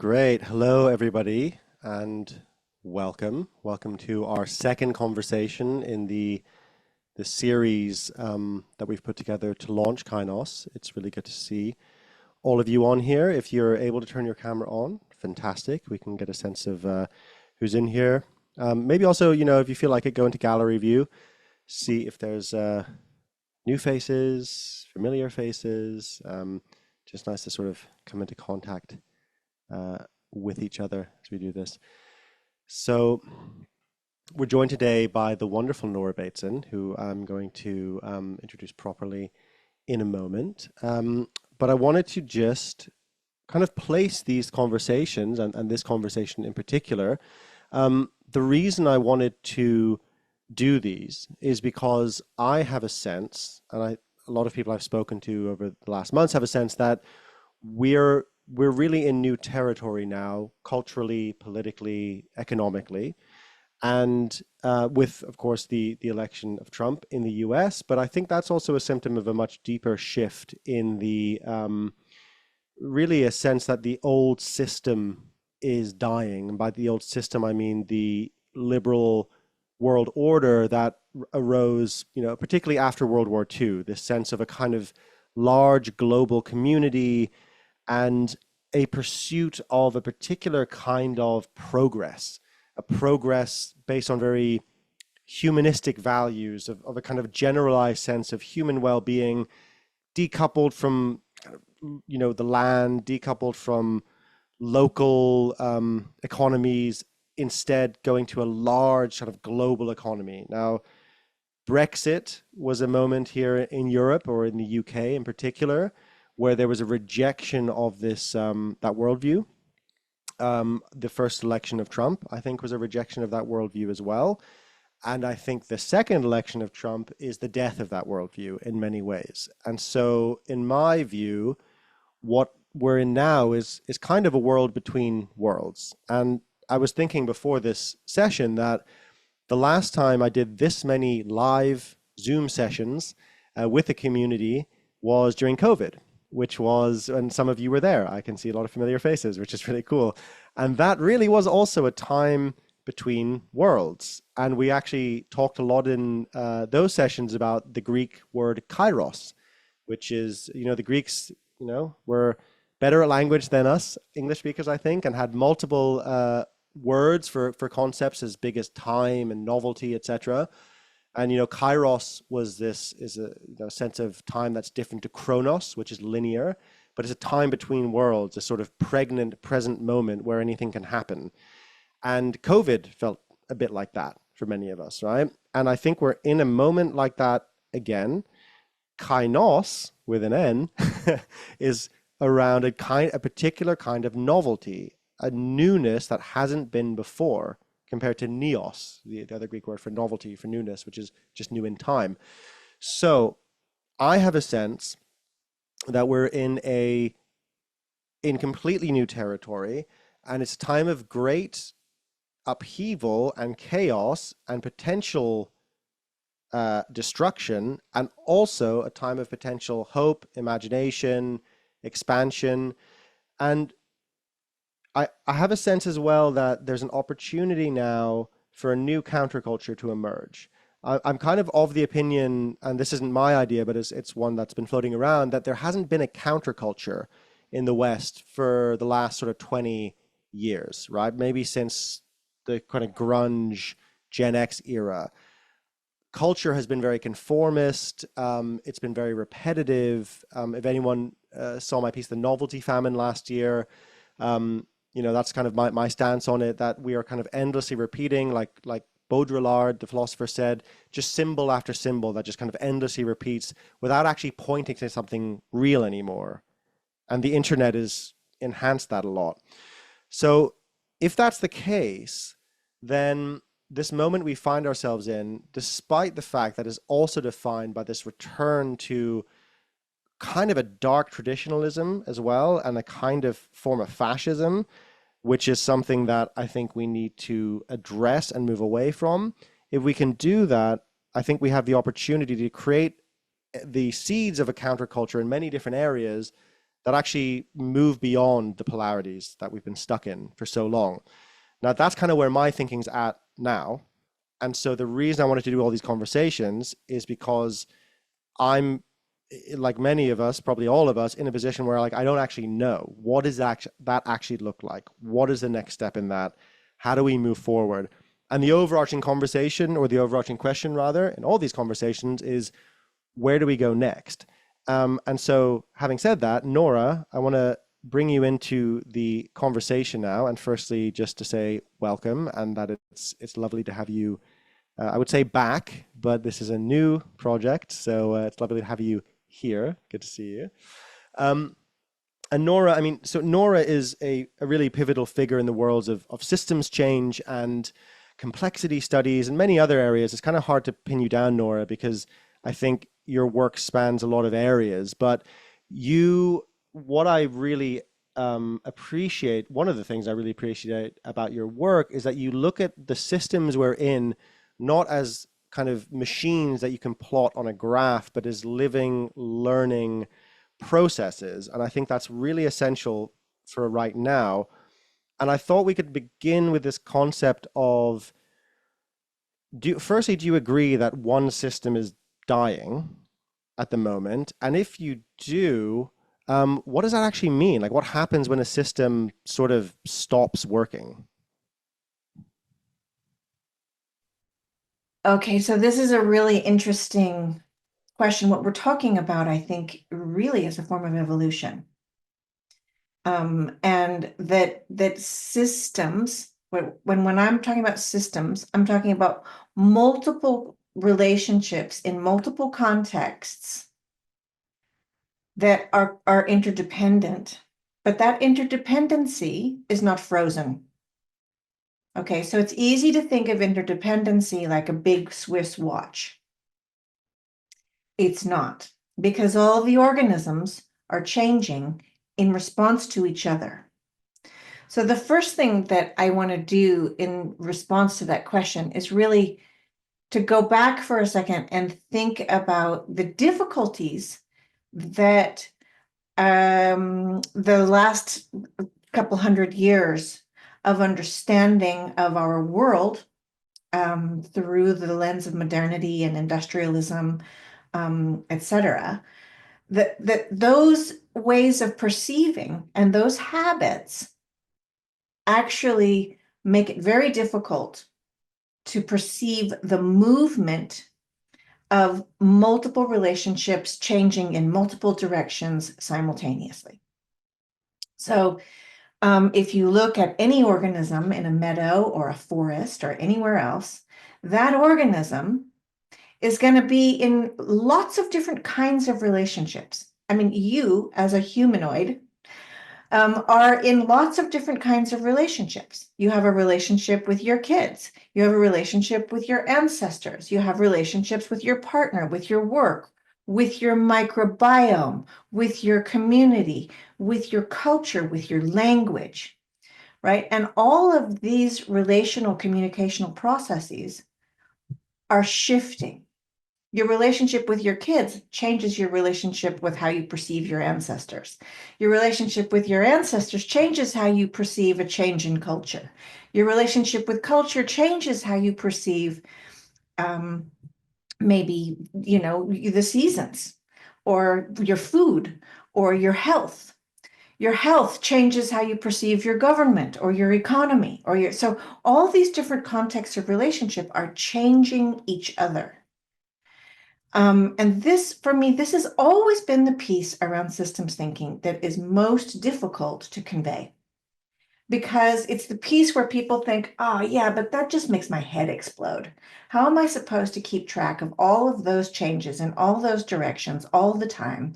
Great. Hello, everybody, and welcome. Welcome to our second conversation in the series that we've put together to launch Kainos. It's really good to see all of you on here. If you're able to turn your camera on, fantastic. We can get a sense of who's in here. Maybe also, if you feel like it, go into gallery view, see if there's new faces, familiar faces. Just nice to sort of come into contact with each other as we do this. So we're joined today by the wonderful Nora Bateson, who I'm going to introduce properly in a moment. But I wanted to just kind of place these conversations, and this conversation in particular. The reason I wanted to do these is because I have a sense, and a lot of people I've spoken to over the last months have a sense that we're really in new territory now, culturally, politically, economically, and with, of course, the election of Trump in the US. But I think that's also a symptom of a much deeper shift in the really a sense that the old system is dying. And by the old system, I mean the liberal world order that arose, particularly after World War II, this sense of a kind of large global community and a pursuit of a particular kind of progress, a progress based on very humanistic values of a kind of generalized sense of human well-being, decoupled from the land, decoupled from local economies, instead going to a large sort of global economy. Now, Brexit was a moment here in Europe, or in the UK in particular, where there was a rejection of this that worldview. The first election of Trump, I think, was a rejection of that worldview as well. And I think the second election of Trump is the death of that worldview in many ways. And so, in my view, what we're in now is kind of a world between worlds. And I was thinking before this session that the last time I did this many live Zoom sessions with the community was during COVID, which was, and some of you were there. I can see a lot of familiar faces, which is really cool. And that really was also a time between worlds. And we actually talked a lot in those sessions about the Greek word kairos, which is, the Greeks, were better at language than us English speakers, I think, and had multiple words for concepts as big as time and novelty, etc. And kairos is a sense of time that's different to chronos, which is linear, but it's a time between worlds, a sort of pregnant present moment where anything can happen. And COVID felt a bit like that for many of us, right? And I think we're in a moment like that again. Kainos, with an N, is around a particular kind of novelty, a newness that hasn't been before, compared to neos, the other Greek word for novelty, for newness, which is just new in time. So I have a sense that we're in completely new territory, and it's a time of great upheaval and chaos and potential destruction, and also a time of potential hope, imagination, expansion. And I have a sense as well that there's an opportunity now for a new counterculture to emerge. I'm kind of the opinion, and this isn't my idea, but it's one that's been floating around, that there hasn't been a counterculture in the West for the last sort of 20 years, right? Maybe since the kind of grunge Gen X era. Culture has been very conformist. It's been very repetitive. If anyone saw my piece, The Novelty Famine, last year, that's kind of my stance on it, that we are kind of endlessly repeating, like Baudrillard, the philosopher, said, just symbol after symbol that just kind of endlessly repeats without actually pointing to something real anymore. And the internet has enhanced that a lot. So if that's the case, then this moment we find ourselves in, despite the fact that is also defined by this return to kind of a dark traditionalism as well, and a kind of form of fascism, which is something that I think we need to address and move away from. If we can do that, I think we have the opportunity to create the seeds of a counterculture in many different areas that actually move beyond the polarities that we've been stuck in for so long. Now, that's kind of where my thinking's at now. And so the reason I wanted to do all these conversations is because I'm, like many of us, probably all of us, in a position where like I don't actually know what does that actually look like. What is the next step in that? How do we move forward? And the overarching conversation, or the overarching question rather, in all these conversations is, where do we go next? And so, having said that, Nora, I want to bring you into the conversation now. And firstly, just to say welcome, and that it's lovely to have you. I would say back, but this is a new project, so it's lovely to have you here. Good to see you. Um, and Nora, I mean, so Nora is a really pivotal figure in the worlds of systems change and complexity studies and many other areas. It's kind of hard to pin you down, Nora, because I think your work spans a lot of areas. But what I really appreciate, one of the things I really appreciate about your work is that you look at the systems we're in not as kind of machines that you can plot on a graph, but as living, learning processes. And I think that's really essential for right now. And I thought we could begin with this concept of, firstly, do you agree that one system is dying at the moment? And if you do, what does that actually mean? Like, what happens when a system sort of stops working? Okay, so this is a really interesting question. What we're talking about, I think, really is a form of evolution. And that systems, when I'm talking about systems, I'm talking about multiple relationships in multiple contexts that are interdependent, but that interdependency is not frozen. Okay, so it's easy to think of interdependency like a big Swiss watch. It's not, because all the organisms are changing in response to each other. So the first thing that I want to do in response to that question is really to go back for a second and think about the difficulties that the last couple hundred years of understanding of our world through the lens of modernity and industrialism, etc., that those ways of perceiving and those habits actually make it very difficult to perceive the movement of multiple relationships changing in multiple directions simultaneously. So if you look at any organism in a meadow or a forest or anywhere else, that organism is going to be in lots of different kinds of relationships. I mean, you as a humanoid are in lots of different kinds of relationships. You have a relationship with your kids. You have a relationship with your ancestors. You have relationships with your partner, with your work, with your microbiome, with your community, with your culture, with your language, right? And all of these relational communicational processes are shifting. Your relationship with your kids changes your relationship with how you perceive your ancestors. Your relationship with your ancestors changes how you perceive a change in culture. Your relationship with culture changes how you perceive maybe, the seasons or your food or your health. Your health changes how you perceive your government or your economy so all these different contexts of relationship are changing each other. And this, for me, this has always been the piece around systems thinking that is most difficult to convey, because it's the piece where people think, oh, yeah, but that just makes my head explode. How am I supposed to keep track of all of those changes in all those directions all the time?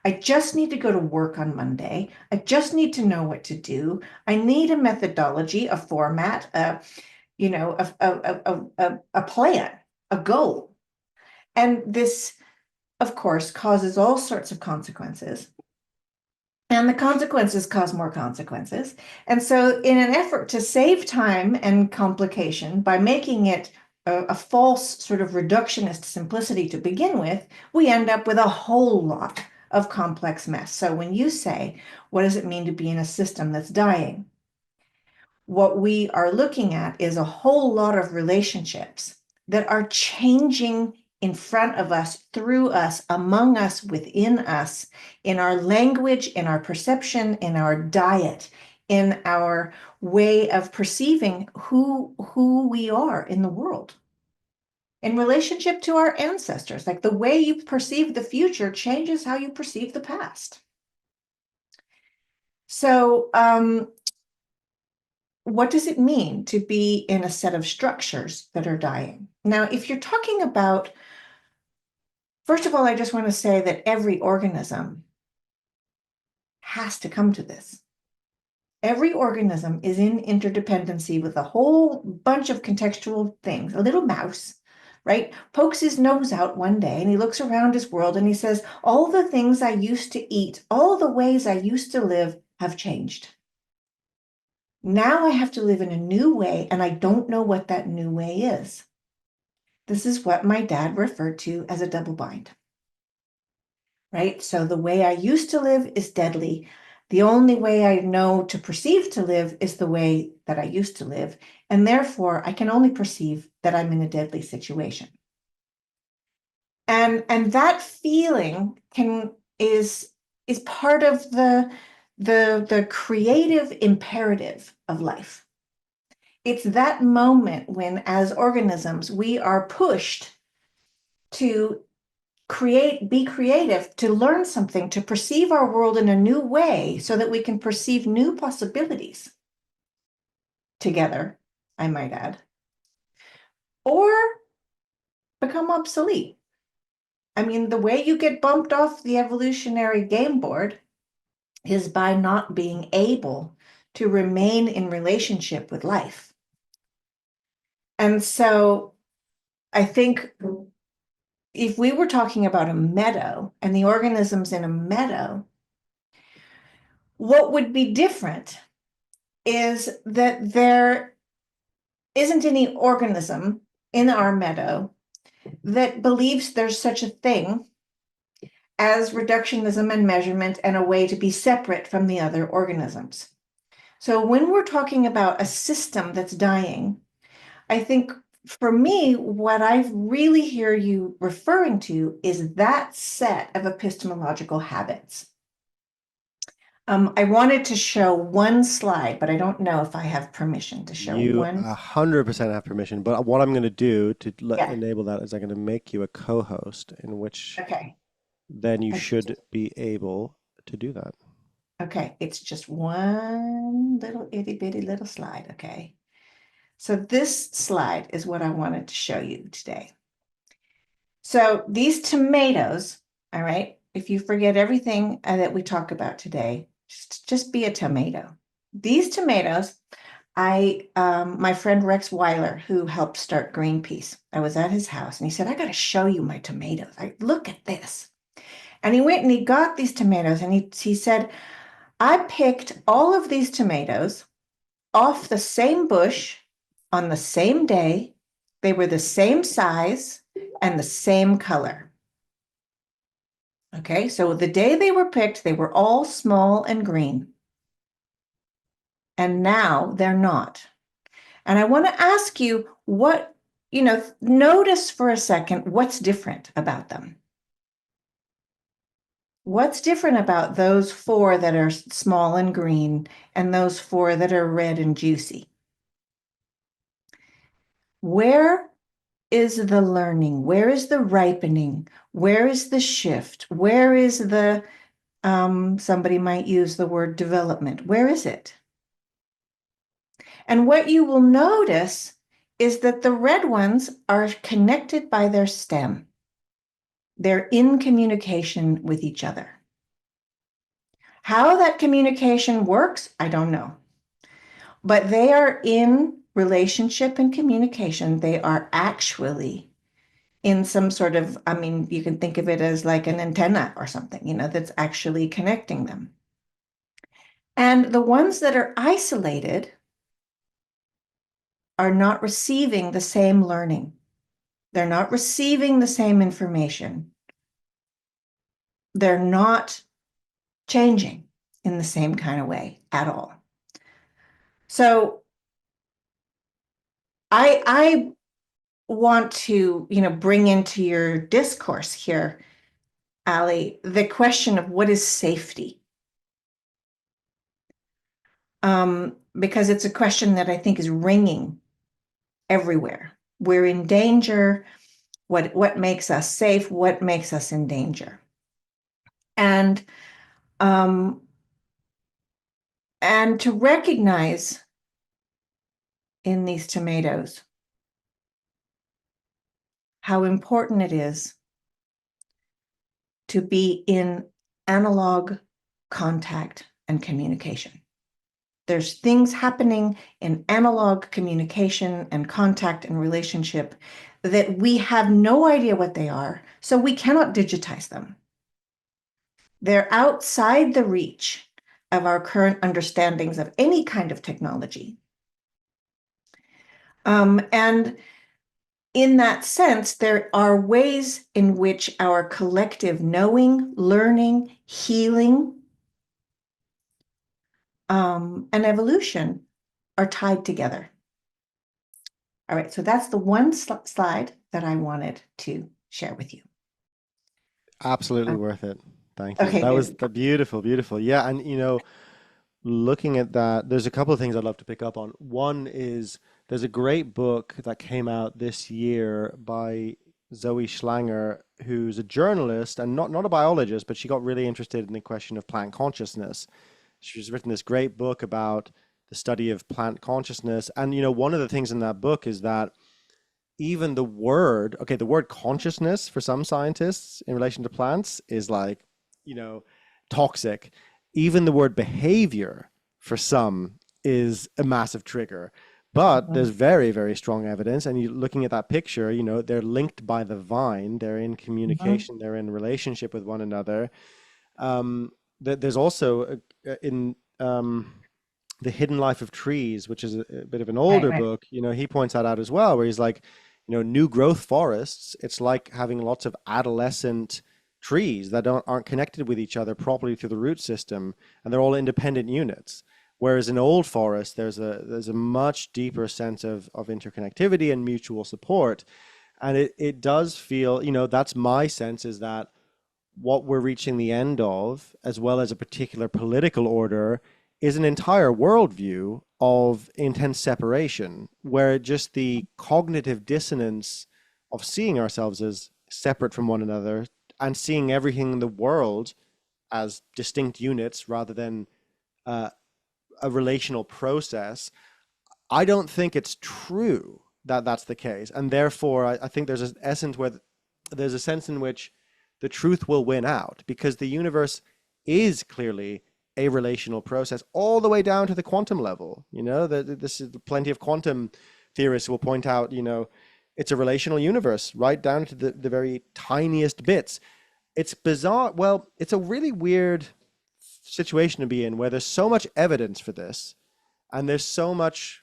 I just need to go to work on Monday. I just need to know what to do. I need a methodology, a format, a plan, a goal. And this, of course, causes all sorts of consequences. And the consequences cause more consequences. And so, in an effort to save time and complication by making it a false sort of reductionist simplicity to begin with, we end up with a whole lot of complex mess. So when you say, what does it mean to be in a system that's dying? What we are looking at is a whole lot of relationships that are changing in front of us, through us, among us, within us, in our language, in our perception, in our diet, in our way of perceiving who we are in the world. In relationship to our ancestors, like the way you perceive the future changes how you perceive the past. So, what does it mean to be in a set of structures that are dying? Now, if you're talking about, first of all, I just want to say that every organism has to come to this. Every organism is in interdependency with a whole bunch of contextual things. A little mouse, right, pokes his nose out one day and he looks around his world and he says, all the things I used to eat, all the ways I used to live have changed. Now I have to live in a new way, and I don't know what that new way is. This is what my dad referred to as a double bind, right? So the way I used to live is deadly. The only way I know to perceive to live is the way that I used to live, and therefore I can only perceive that I'm in a deadly situation. And that feeling is part of the creative imperative of life. It's that moment when, as organisms, we are pushed to be creative, to learn something, to perceive our world in a new way so that we can perceive new possibilities together, I might add, or become obsolete. I mean, the way you get bumped off the evolutionary game board is by not being able to remain in relationship with life. And so I think if we were talking about a meadow and the organisms in a meadow, what would be different is that there isn't any organism in our meadow that believes there's such a thing as reductionism and measurement and a way to be separate from the other organisms. So when we're talking about a system that's dying, I think for me, what I really hear you referring to is that set of epistemological habits. I wanted to show one slide, but I don't know if I have permission to show You one. 100% have permission, but what I'm going to do to Yeah. enable that is I'm going to make you a co-host, in which Okay. then you I should be able to do that. Okay. It's just one little itty bitty little slide. Okay. So this slide is what I wanted to show you today. So these tomatoes, all right, if you forget everything that we talk about today, just be a tomato. These tomatoes, my friend Rex Weiler, who helped start Greenpeace, I was at his house and he said, I got to show you my tomatoes. Look at this. And he went and he got these tomatoes and he said, I picked all of these tomatoes off the same bush on the same day. They were the same size and the same color. Okay, so the day they were picked, they were all small and green. And now they're not. And I want to ask you what, notice for a second what's different about them. What's different about those 4 that are small and green and those 4 that are red and juicy? Where is the learning? Where is the ripening? Where is the shift? Where is the, somebody might use the word development. Where is it? And what you will notice is that the red ones are connected by their stem. They're in communication with each other. How that communication works, I don't know. But they are in relationship and communication. They are actually in some sort of, you can think of it as like an antenna or something, that's actually connecting them. And the ones that are isolated are not receiving the same learning. They're not receiving the same information. they're not changing in the same kind of way at all. So I want to, bring into your discourse here, Ali, the question of what is safety? Because it's a question that I think is ringing everywhere. We're in danger. What makes us safe? What makes us in danger? And um, and to recognize in these tomatoes how important it is to be in analog contact and communication. There's things happening in analog communication and contact and relationship that we have no idea what they are, so we cannot digitize them. They're outside the reach of our current understandings of any kind of technology. And in that sense, there are ways in which our collective knowing, learning, healing, and evolution are tied together. All right, so that's the one slide that I wanted to share with you. Absolutely worth it. Thank you. Okay, That was good. the beautiful, beautiful. Yeah, and looking at that, there's a couple of things I'd love to pick up on. One is there's a great book that came out this year by Zoe Schlanger, who's a journalist and not a biologist, but she got really interested in the question of plant consciousness. She's written this great book about the study of plant consciousness. And one of the things in that book is that even the word consciousness for some scientists in relation to plants is like, you know, toxic. Even the word behavior for some is a massive trigger. But there's Mhm. very, very strong evidence. And you looking at that picture, they're linked by the vine, they're in Mhm. communication, they're in relationship with one another. There's also in The Hidden Life of Trees, which is a bit of an Right, older right. book, he points that out as well, where he's like, new growth forests, it's like having lots of adolescent trees that aren't connected with each other properly through the root system, and they're all independent units. Whereas in old forest, there's a much deeper sense of interconnectivity and mutual support. And it does feel, that's my sense, is that what we're reaching the end of, as well as a particular political order, is an entire worldview of intense separation, where just the cognitive dissonance of seeing ourselves as separate from one another and seeing everything in the world as distinct units rather than uh, a relational process. I don't think it's true that that's the case. And therefore, I think there's an essence where there's a sense in which the truth will win out, because the universe is clearly a relational process all the way down to the quantum level. This is plenty of quantum theorists will point out, it's a relational universe right down to the very tiniest bits. It's bizarre. Well, it's a really weird situation to be in where there's so much evidence for this, and there's so much,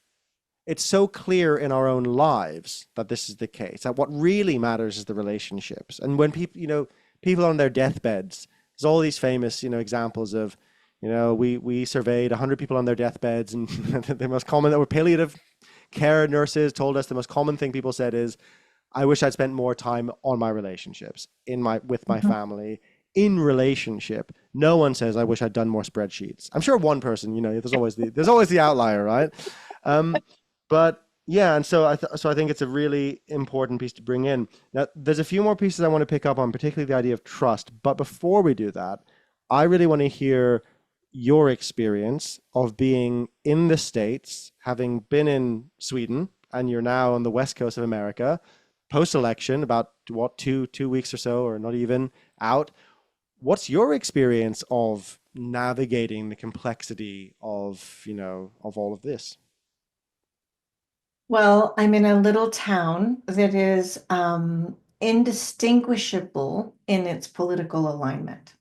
it's so clear in our own lives that this is the case, that what really matters is the relationships. And when people on their deathbeds, there's all these famous, examples of, we surveyed 100 people on their deathbeds, and the most common that were palliative care nurses told us the most common thing people said is, I wish I'd spent more time on my relationships, with my Mhm. family, in relationship. No one says I wish I'd done more spreadsheets. I'm sure one person, there's always the outlier, right? Um, but yeah, and so I think it's a really important piece to bring in. Now, there's a few more pieces I want to pick up on, particularly the idea of trust. But before we do that, I really want to hear your experience of being in the States, having been in Sweden, and you're now on the west coast of America, post-election, about what, two weeks or so, or not even out. What's your experience of navigating the complexity of all of this? Well, I'm in a little town that is indistinguishable in its political alignment.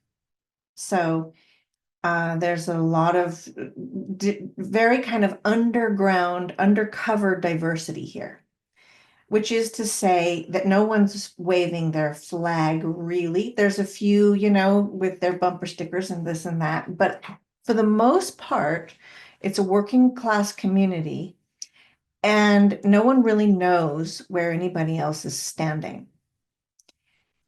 So there's a lot of very kind of underground, undercover diversity here. which is to say that no one's waving their flag really. There's a few, with their bumper stickers and this and that, but for the most part, it's a working class community, and no one really knows where anybody else is standing.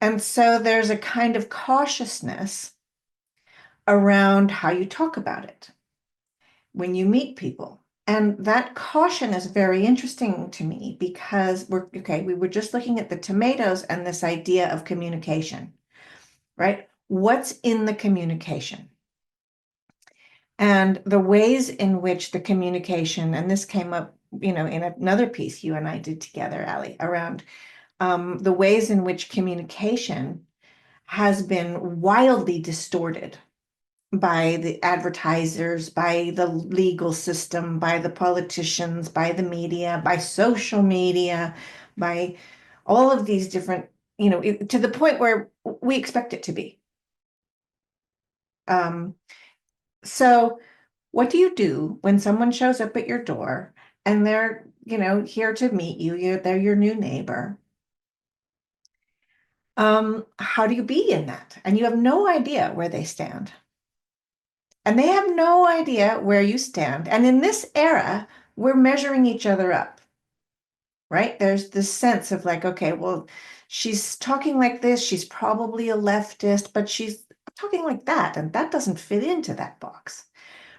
And so there's a kind of cautiousness around how you talk about it when you meet people. And that caution is very interesting to me because we were just looking at the tomatoes and this idea of communication, right? What's in the communication? And the ways in which the communication, and this came up, in another piece you and I did together, Ali, around the ways in which communication has been wildly distorted by the advertisers, by the legal system, by the politicians, by the media, by social media, by all of these different, to the point where we expect it to be. So what do you do when someone shows up at your door and they're, here to meet you, they're your new neighbor? How do you be in that? And you have no idea where they stand. And they have no idea where you stand. And in this era, we're measuring each other up, right? There's this sense of like, okay, well, she's talking like this. She's probably a leftist, but she's talking like that. And that doesn't fit into that box,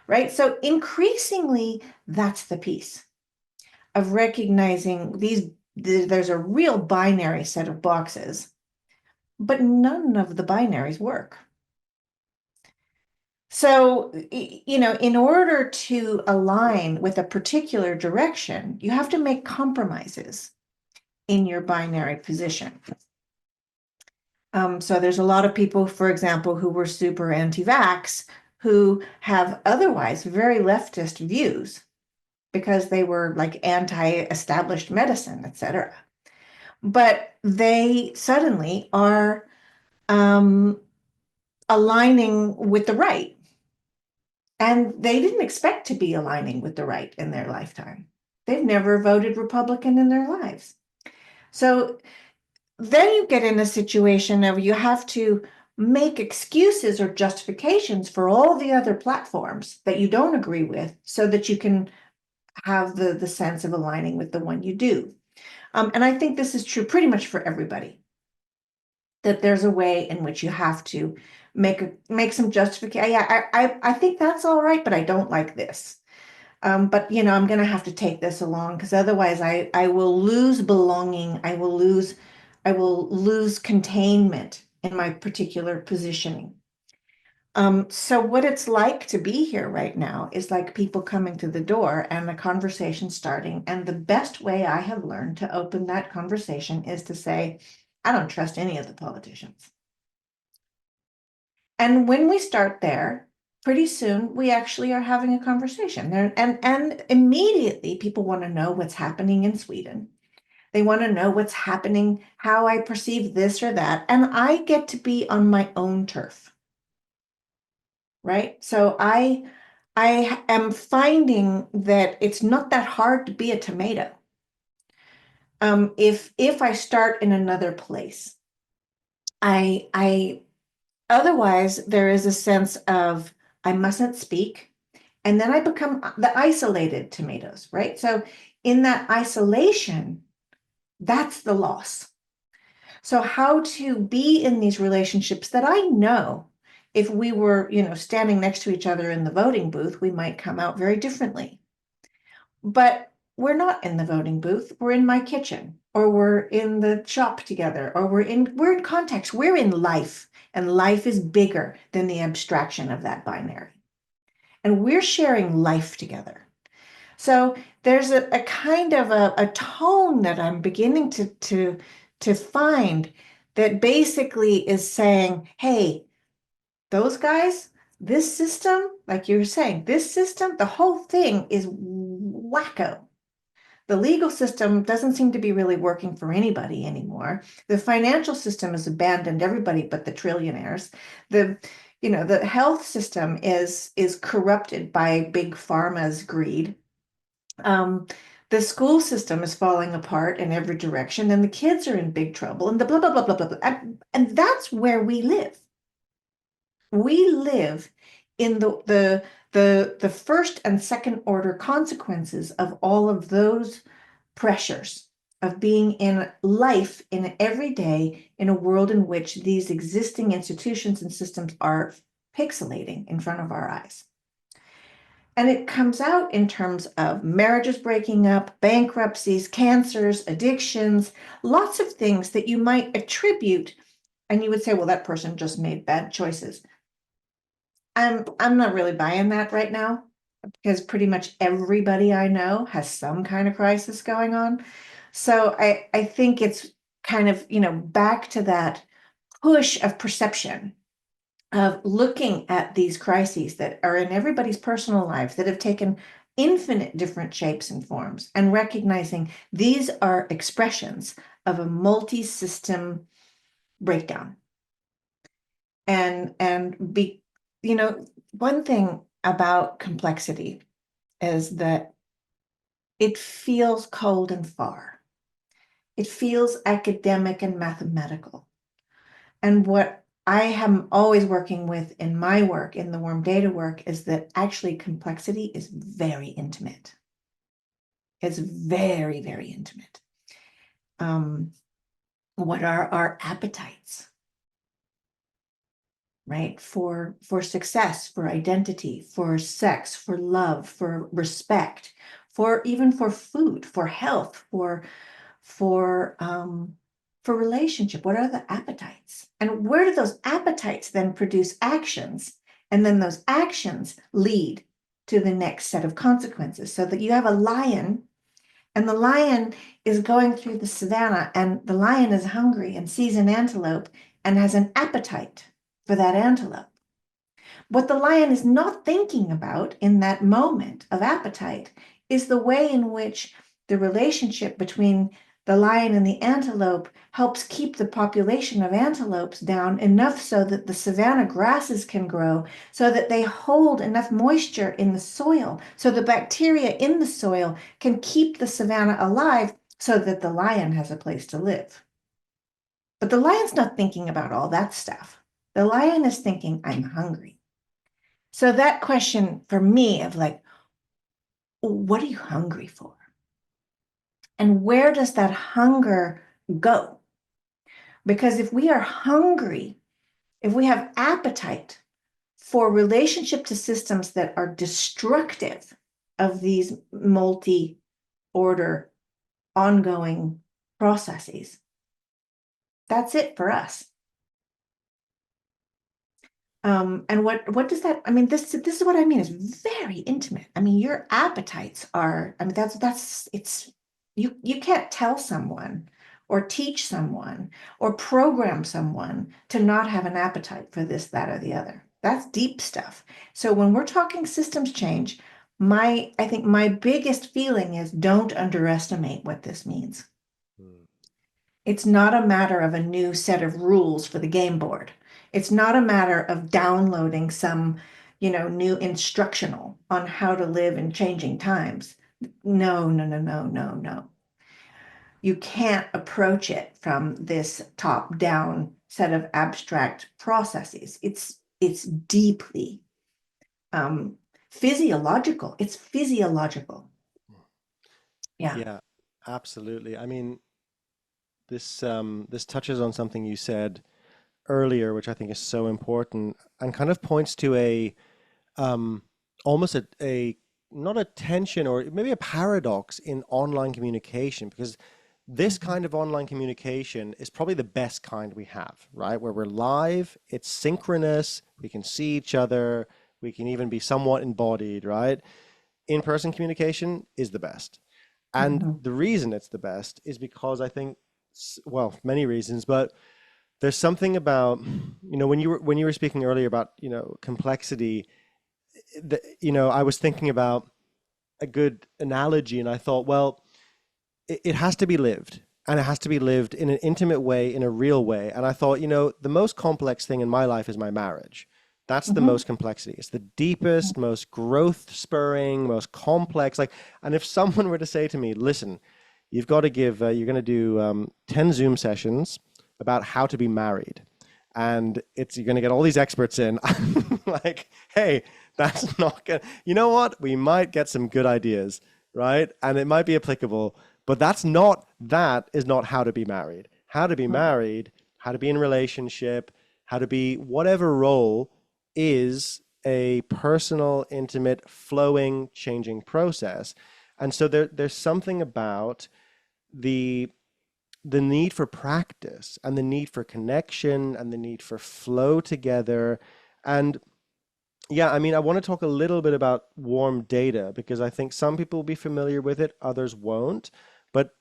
right? So increasingly, that's the piece of recognizing there's a real binary set of boxes, but none of the binaries work. So, in order to align with a particular direction, you have to make compromises in your binary position. So there's a lot of people, for example, who were super anti-vax, who have otherwise very leftist views because they were like anti-established medicine, etc. But they suddenly are aligning with the right. And they didn't expect to be aligning with the right in their lifetime. They've never voted Republican in their lives. So then you get in a situation of you have to make excuses or justifications for all the other platforms that you don't agree with so that you can have the sense of aligning with the one you do. And I think this is true pretty much for everybody, that there's a way in which you have to make some justification. Yeah, I think that's all right, but I don't like this. But I'm going to have to take this along because otherwise I will lose belonging. I will lose containment in my particular positioning. So what it's like to be here right now is like people coming to the door and a conversation starting. And the best way I have learned to open that conversation is to say, I don't trust any of the politicians. And when we start there, pretty soon we actually are having a conversation there. And immediately people want to know what's happening in Sweden. They want to know what's happening, how I perceive this or that. And I get to be on my own turf. Right? So I am finding that it's not that hard to be a tomato. If I start in another place, I otherwise there is a sense of I mustn't speak, and then I become the isolated tomatoes, right? So in that isolation, that's the loss. So how to be in these relationships that I know if we were, standing next to each other in the voting booth, we might come out very differently. But we're not in the voting booth. We're in my kitchen, or we're in the shop together, or we're in context. We're in life, and life is bigger than the abstraction of that binary. And we're sharing life together. So there's a kind of a tone that I'm beginning to find that basically is saying, hey, those guys, this system, like you're saying, this system, the whole thing is wacko. The legal system doesn't seem to be really working for anybody anymore. The financial system has abandoned everybody but the trillionaires. The health system is corrupted by big pharma's greed. The school system is falling apart in every direction, and the kids are in big trouble, and the blah, blah, blah, blah, blah, blah. And that's where we live. We live in the first and second order consequences of all of those pressures of being in life in every day in a world in which these existing institutions and systems are pixelating in front of our eyes. And it comes out in terms of marriages breaking up, bankruptcies, cancers, addictions, lots of things that you might attribute, and you would say, well, that person just made bad choices. I'm not really buying that right now, because pretty much everybody I know has some kind of crisis going on. So I think it's kind of, back to that push of perception, of looking at these crises that are in everybody's personal lives that have taken infinite different shapes and forms, and recognizing these are expressions of a multi-system breakdown. And one thing about complexity is that it feels cold and far. It feels academic and mathematical. And what I am always working with in my work, in the warm data work, is that actually complexity is very intimate. It's very, very intimate. What are our appetites, right? For success, for identity, for sex, for love, for respect, even for food, for health, for relationship. What are the appetites? And where do those appetites then produce actions? And then those actions lead to the next set of consequences. So that you have a lion, and the lion is going through the savannah, and the lion is hungry and sees an antelope and has an appetite for that antelope. What the lion is not thinking about in that moment of appetite is the way in which the relationship between the lion and the antelope helps keep the population of antelopes down enough so that the savanna grasses can grow, so that they hold enough moisture in the soil, so the bacteria in the soil can keep the savanna alive, so that the lion has a place to live. But the lion's not thinking about all that stuff. The lion is thinking, I'm hungry. So that question for me of like, what are you hungry for? And where does that hunger go? Because if we are hungry, if we have appetite for relationship to systems that are destructive of these multi-order ongoing processes, that's it for us. And what does that, I mean, this is what I mean, is very intimate. I mean, your appetites are, I mean, it's, you can't tell someone or teach someone or program someone to not have an appetite for this, that, or the other. That's deep stuff. So when we're talking systems change, I think my biggest feeling is don't underestimate what this means. Mm. It's not a matter of a new set of rules for the game board. It's not a matter of downloading some, new instructional on how to live in changing times. No, no, no, no, no, no. You can't approach it from this top-down set of abstract processes. It's deeply physiological. It's physiological. Yeah. Yeah, absolutely. I mean, this touches on something you said earlier, which I think is so important and kind of points to a almost a not a tension or maybe a paradox in online communication, because this Mhm. kind of online communication is probably the best kind we have, right? Where we're live, it's synchronous, we can see each other, we can even be somewhat embodied, right? In-person communication is the best. And Mhm. the reason it's the best is because I think, well, many reasons, but there's something about, when you were speaking earlier about, complexity, I was thinking about a good analogy, and I thought, well, it has to be lived, and it has to be lived in an intimate way, in a real way. And I thought, the most complex thing in my life is my marriage. That's the Mhm. most complexity. It's the deepest, most growth spurring, most complex. Like, and if someone were to say to me, listen, you've got to give, you're going to do 10 Zoom sessions about how to be married. And you're going to get all these experts in. Like, hey, that's not going to, you know what? We might get some good ideas, right? And it might be applicable, but that is not how to be married. How to be Right. married, how to be in a relationship, how to be whatever role is a personal, intimate, flowing, changing process. And so there's something about the the need for practice and the need for connection and the need for flow together. And yeah, I mean, I want to talk a little bit about warm data because I think some people will be familiar with it, others won't. But,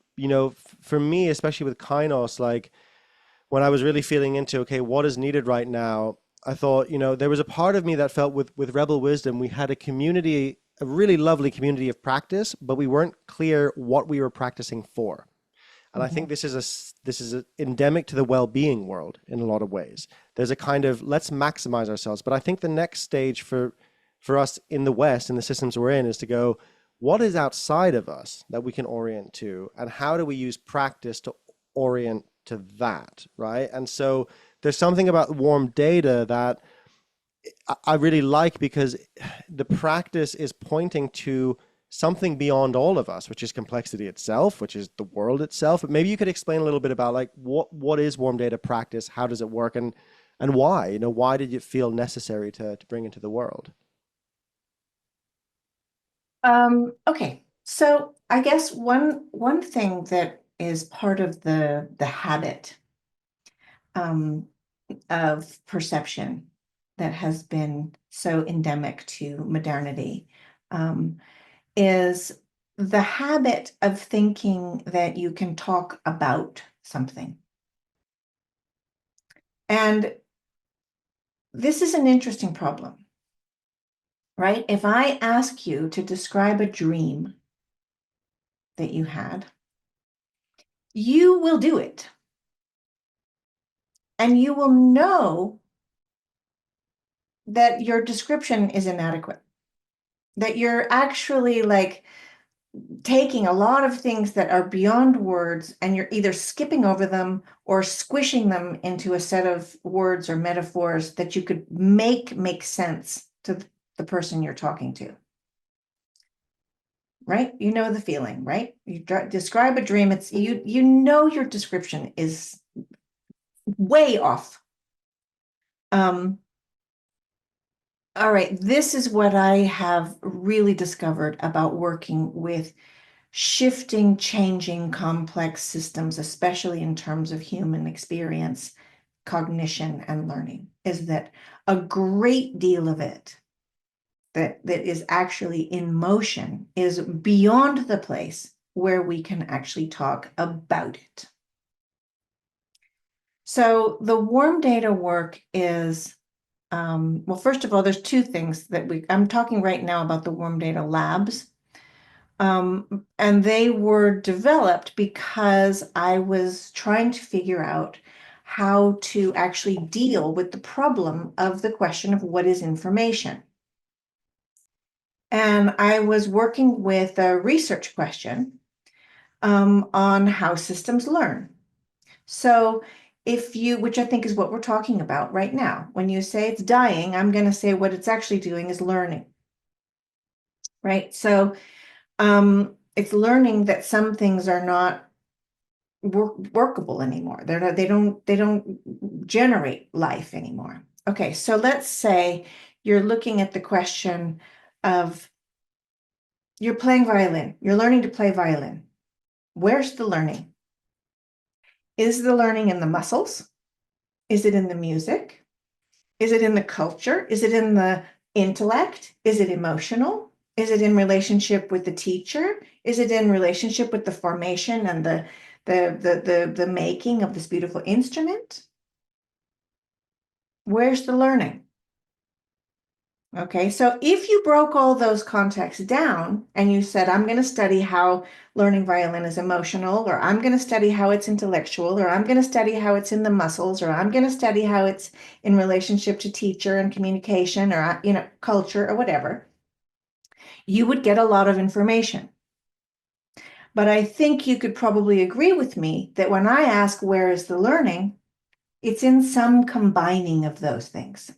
for me, especially with Kainos, like when I was really feeling into, okay, what is needed right now, I thought, there was a part of me that felt with Rebel Wisdom, we had a community, a really lovely community of practice, but we weren't clear what we were practicing for. And I think Mhm. this is endemic to the well-being world in a lot of ways. There's a kind of let's maximize ourselves, but I think the next stage for us in the West, in the systems we're in, is to go, what is outside of us that we can orient to, and how do we use practice to orient to that, right? And so there's something about warm data that I really like because the practice is pointing to something beyond all of us, which is complexity itself, which is the world itself. But maybe you could explain a little bit about like what is warm data practice, how does it work, and why? Why did it feel necessary to bring into the world? Okay, so I guess one thing that is part of the habit um, of perception that has been so endemic to modernity um, is the habit of thinking that you can talk about something. And this is an interesting problem, right? If I ask you to describe a dream that you had, you will do it. And you will know that your description is inadequate, that you're actually like taking a lot of things that are beyond words and you're either skipping over them or squishing them into a set of words or metaphors that you could make sense to the person you're talking to. Right? You know the feeling, right? You describe a dream, it's you know your description is way off. Um, all right, this is what I have really discovered about working with shifting, changing, complex systems, especially in terms of human experience, cognition, and learning, is that a great deal of it that is actually in motion is beyond the place where we can actually talk about it. So the warm data work is, well, first of all, there's two things that I'm talking right now about the warm data labs. And they were developed because I was trying to figure out how to actually deal with the problem of the question of what is information. And I was working with a research question on how systems learn. So if you, which I think is what we're talking about right now, when you say it's dying, I'm going to say what it's actually doing is learning, right? So it's learning that some things are not workable anymore. They don't generate life anymore. Okay, so let's say you're looking at the question of you're playing violin, you're learning to play violin. Where's the learning? Is the learning in the muscles? Is it in the music? Is it in the culture? Is it in the intellect? Is it emotional? Is it in relationship with the teacher? Is it in relationship with the formation and the making of this beautiful instrument? Where's the learning? Okay, so if you broke all those contexts down and you said, I'm going to study how learning violin is emotional, or I'm going to study how it's intellectual, or I'm going to study how it's in the muscles, or I'm going to study how it's in relationship to teacher and communication, or, culture or whatever, you would get a lot of information. But I think you could probably agree with me that when I ask, where is the learning? It's in some combining of those things.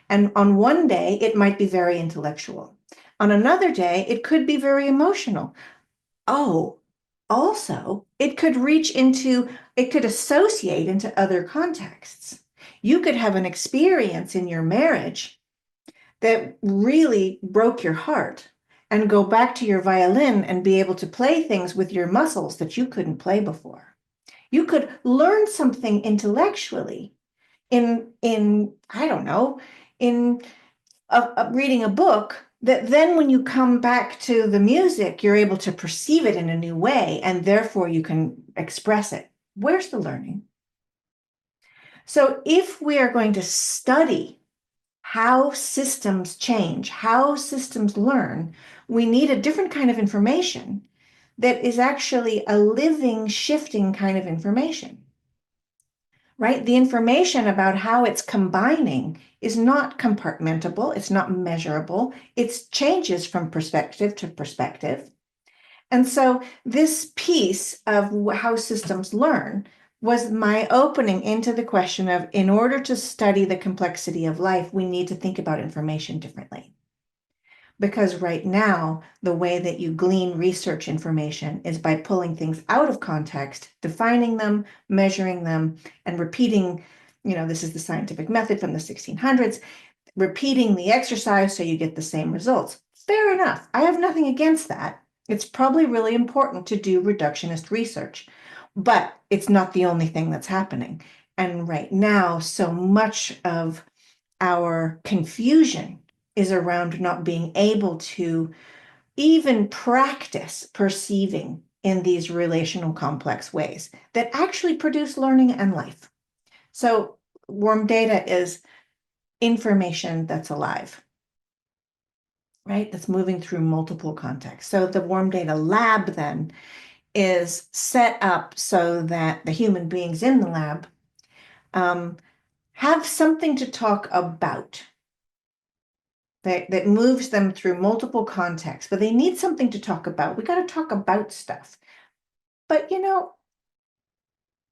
And on one day, it might be very intellectual. On another day, it could be very emotional. Oh, also, it could associate into other contexts. You could have an experience in your marriage that really broke your heart and go back to your violin and be able to play things with your muscles that you couldn't play before. You could learn something intellectually in I don't know, in reading a book that then when you come back to the music, you're able to perceive it in a new way, and therefore you can express it. Where's the learning? So if we are going to study how systems change, how systems learn, we need a different kind of information that is actually a living, shifting kind of information. Right? The information about how it's combining is not compartmentable, it's not measurable, it changes from perspective to perspective. And so this piece of how systems learn was my opening into the question of, in order to study the complexity of life, we need to think about information differently. Because right now, the way that you glean research information is by pulling things out of context, defining them, measuring them, and repeating, this is the scientific method from the 1600s, repeating the exercise so you get the same results. Fair enough. I have nothing against that. It's probably really important to do reductionist research, but it's not the only thing that's happening. And right now, so much of our confusion is around not being able to even practice perceiving in these relational complex ways that actually produce learning and life. So warm data is information that's alive, right? That's moving through multiple contexts. So the warm data lab then is set up so that the human beings in the lab have something to talk about that moves them through multiple contexts, but they need something to talk about. We got to talk about stuff. But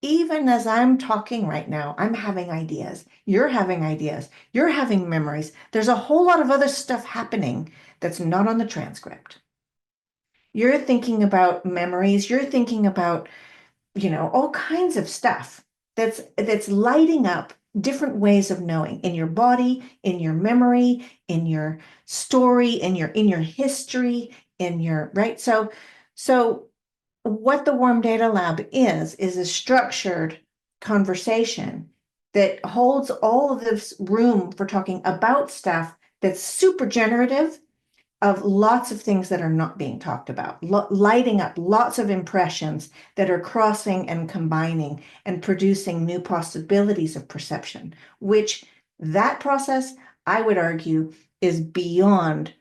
even as I'm talking right now, I'm having ideas. You're having ideas. You're having memories. There's a whole lot of other stuff happening that's not on the transcript. You're thinking about memories. You're thinking about, all kinds of stuff that's lighting up different ways of knowing in your body, in your memory, in your story, in your history, in your right. So what the Warm Data Lab is a structured conversation that holds all of this room for talking about stuff that's super generative of lots of things that are not being talked about, lighting up lots of impressions that are crossing and combining and producing new possibilities of perception, which that process, I would argue, is beyond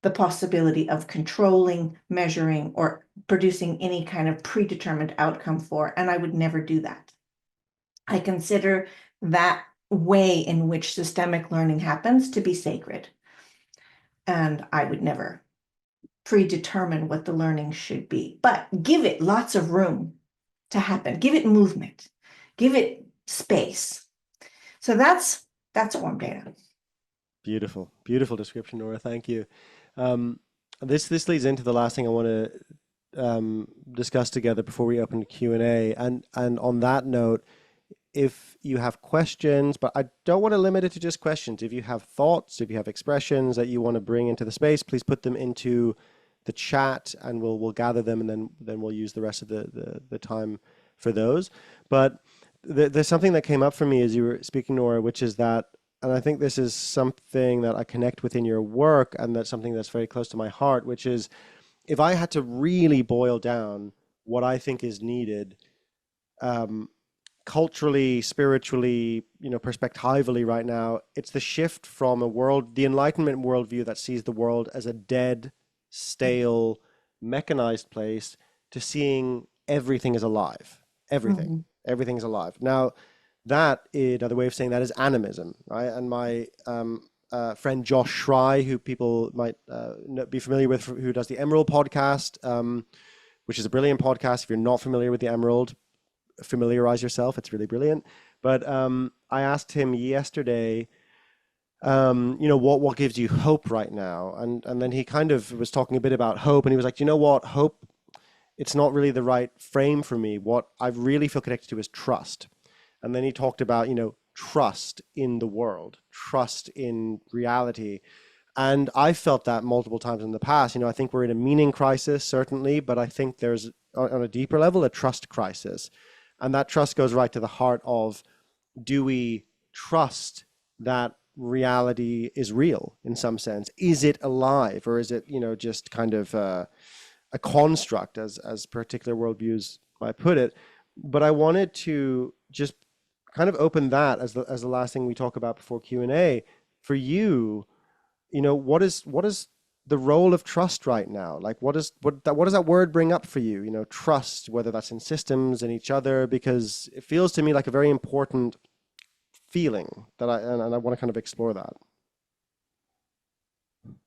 the possibility of controlling, measuring, or producing any kind of predetermined outcome for, and I would never do that. I consider that way in which systemic learning happens to be sacred, and I would never predetermine what the learning should be, but give it lots of room to happen. Give it movement. Give it space. So that's warm data. Beautiful, beautiful description, Nora. Thank you. Um, this leads into the last thing I want to discuss together before we open the Q&A. And on that note, if you have questions, but I don't want to limit it to just questions. If you have thoughts, if you have expressions that you want to bring into the space, please put them into the chat, and we'll gather them, and then we'll use the rest of the time for those. But there's something that came up for me as you were speaking, Nora, which is that, and I think this is something that I connect with in your work, and that's something that's very close to my heart, which is, if I had to really boil down what I think is needed, um, culturally, spiritually, perspectively right now, it's the shift from the Enlightenment worldview that sees the world as a dead, stale, mechanized place to seeing everything is alive. Everything. Mhm. Everything's alive. Now, another way of saying that is animism, right? And my friend Josh Schrei, who people might be familiar with, who does the Emerald podcast, which is a brilliant podcast. If you're not familiar with the Emerald, familiarize yourself. It's really brilliant. But I asked him yesterday, what gives you hope right now? And then he kind of was talking a bit about hope, and he was like, you know what, hope, it's not really the right frame for me. What I really feel connected to is trust. And then he talked about, trust in the world, trust in reality. And I felt that multiple times in the past. I think we're in a meaning crisis, certainly, but I think there's, on a deeper level, a trust crisis. And that trust goes right to the heart of, do we trust that reality is real in some sense? Is it alive, or is it, just kind of a construct, as particular worldviews might put it? But I wanted to just kind of open that as the last thing we talk about before Q&A. For you, what is the role of trust right now? Like, what does that word bring up for you? Trust, whether that's in systems and each other, because it feels to me like a very important feeling and I want to kind of explore that.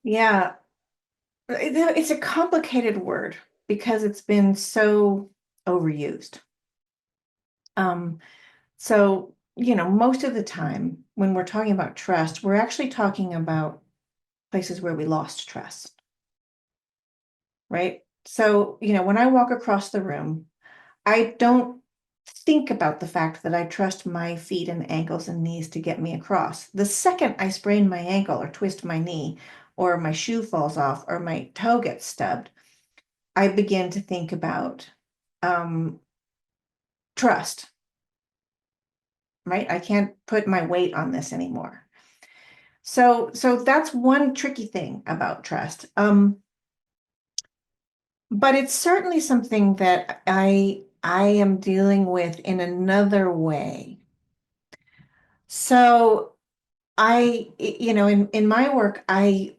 Yeah, it's a complicated word because it's been so overused. Um, so, most of the time when we're talking about trust, we're actually talking about places where we lost trust, right? So, when I walk across the room, I don't think about the fact that I trust my feet and ankles and knees to get me across. The second I sprain my ankle or twist my knee, or my shoe falls off, or my toe gets stubbed, I begin to think about um, trust, right? I can't put my weight on this anymore. So that's one tricky thing about trust. But it's certainly something that I am dealing with in another way. So in my work, a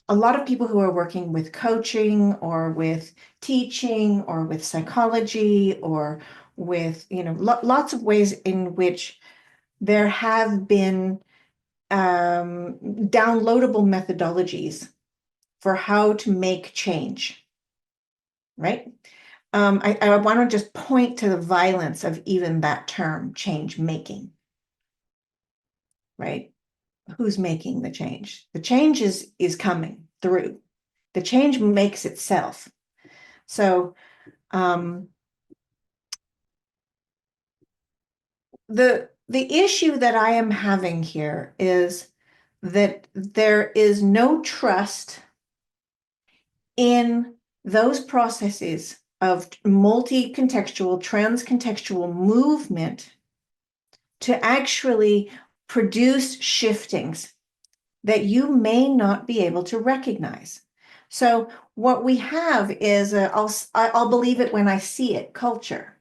lot of people who are working with coaching or with teaching or with psychology or with, lots of ways in which there have been downloadable methodologies for how to make change, right? I want to just point to the violence of even that term, change making, right? Who's making the change? The change is coming through. The change makes itself. So the issue that I am having here is that there is no trust in those processes of multi-contextual, trans-contextual movement to actually produce shiftings that you may not be able to recognize. So what we have is I'll believe it when I see it culture.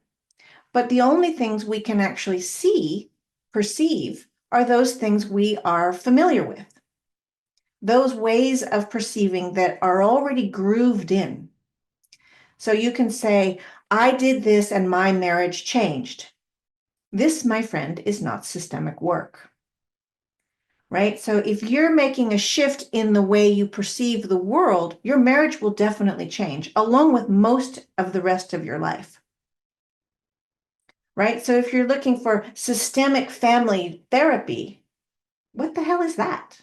But the only things we can actually see, perceive, are those things we are familiar with. Those ways of perceiving that are already grooved in. So you can say, I did this and my marriage changed. This, my friend, is not systemic work. Right? So if you're making a shift in the way you perceive the world, your marriage will definitely change, along with most of the rest of your life. Right? So if you're looking for systemic family therapy, what the hell is that?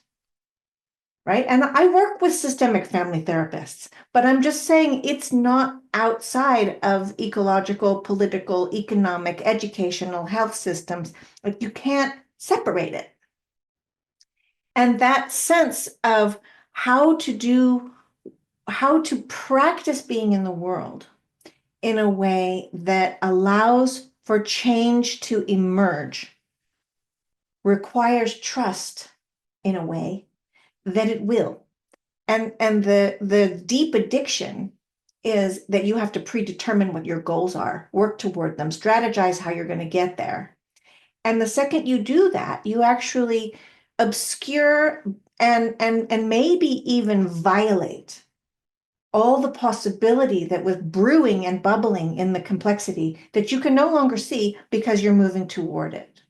Right? And I work with systemic family therapists, but I'm just saying it's not outside of ecological, political, economic, educational, health systems. Like, you can't separate it. And that sense of how to practice being in the world in a way that allows for change to emerge requires trust in a way that it will. And the deep addiction is that you have to predetermine what your goals are, work toward them, strategize how you're going to get there. And the second you do that, you actually obscure and maybe even violate all the possibility that was brewing and bubbling in the complexity that you can no longer see because you're moving toward it.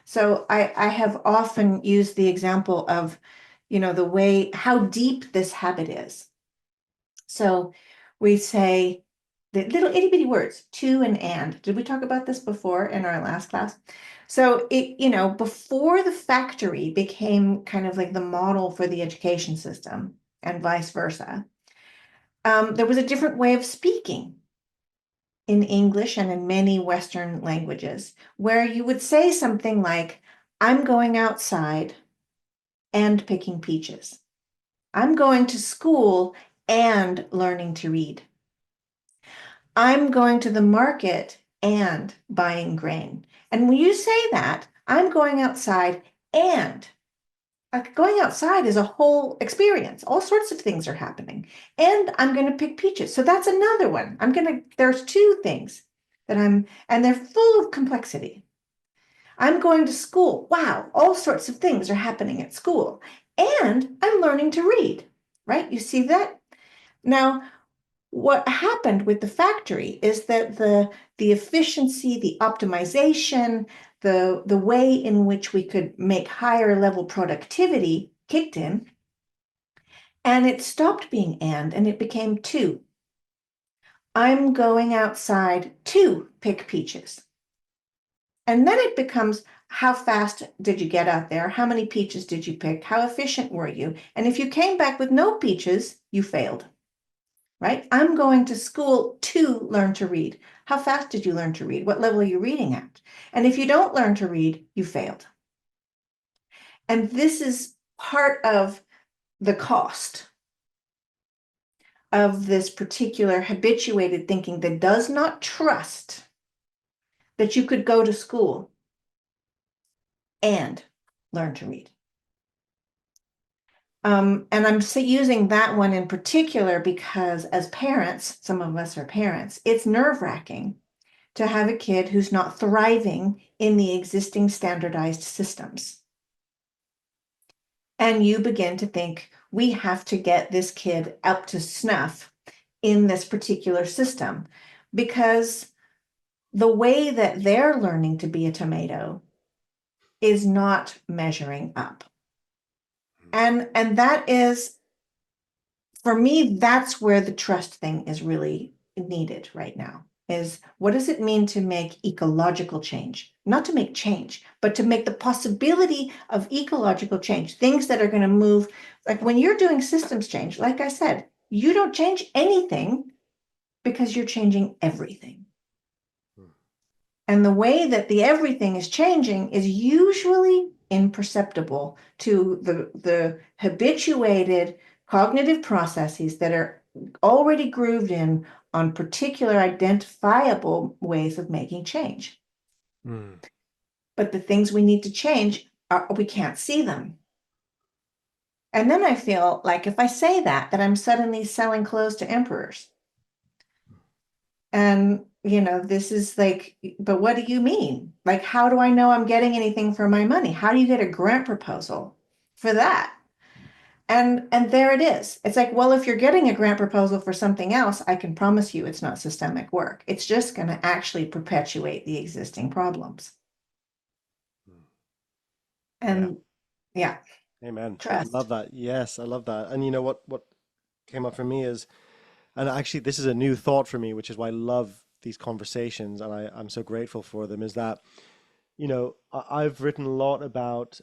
So I have often used the example of, the way, how deep this habit is. So we say the little itty bitty words, to and. Did we talk about this before in our last class? So before the factory became kind of like the model for the education system and vice versa, there was a different way of speaking in English and in many Western languages, where you would say something like, I'm going outside and picking peaches. I'm going to school and learning to read. I'm going to the market and buying grain. And when you say that, I'm going outside and going outside is a whole experience. All sorts of things are happening. And I'm going to pick peaches. So that's another one. There's two things and they're full of complexity. I'm going to school. Wow, all sorts of things are happening at school. And I'm learning to read, right? You see that? Now, what happened with the factory is that the efficiency, the optimization, the way in which we could make higher level productivity kicked in, and it stopped being and it became to. I'm going outside to pick peaches. And then it becomes, how fast did you get out there? How many peaches did you pick? How efficient were you? And if you came back with no peaches, you failed. Right? I'm going to school to learn to read. How fast did you learn to read? What level are you reading at? And if you don't learn to read, you failed. And this is part of the cost of this particular habituated thinking that does not trust that you could go to school and learn to read. And I'm using that one in particular because as parents, some of us are parents, it's nerve-wracking to have a kid who's not thriving in the existing standardized systems. And you begin to think, we have to get this kid up to snuff in this particular system because the way that they're learning to be a tomato is not measuring up. And that is, for me, that's where the trust thing is really needed right now. Is what does it mean to make ecological change? Not to make change, but to make the possibility of ecological change, things that are going to move. Like when you're doing systems change, like I said, you don't change anything because you're changing everything. And the way that the everything is changing is usually imperceptible to the habituated cognitive processes that are already grooved in on particular identifiable ways of making change. But the things we need to change, we can't see them. And then I feel like if I say that I'm suddenly selling clothes to emperors. And, this is like, but what do you mean? Like, how do I know I'm getting anything for my money? How do you get a grant proposal for that? And there it is. It's like, well, if you're getting a grant proposal for something else, I can promise you it's not systemic work. It's just going to actually perpetuate the existing problems. And yeah. Amen. Trust. I love that. Yes, I love that. And you know what came up for me is, and actually this is a new thought for me, which is why I love these conversations and I'm so grateful for them, is that, I've written a lot about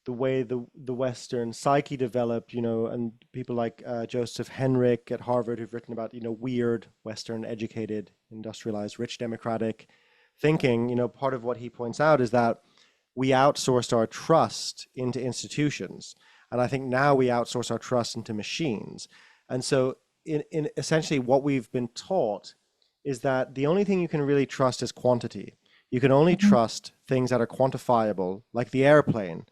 the way the Western psyche developed, and people like Joseph Henrich at Harvard who've written about, weird Western educated, industrialized, rich democratic thinking. Part of what he points out is that we outsourced our trust into institutions. And I think now we outsource our trust into machines. And so in essentially what we've been taught is that the only thing you can really trust is quantity. You can only trust things that are quantifiable, like the airplane.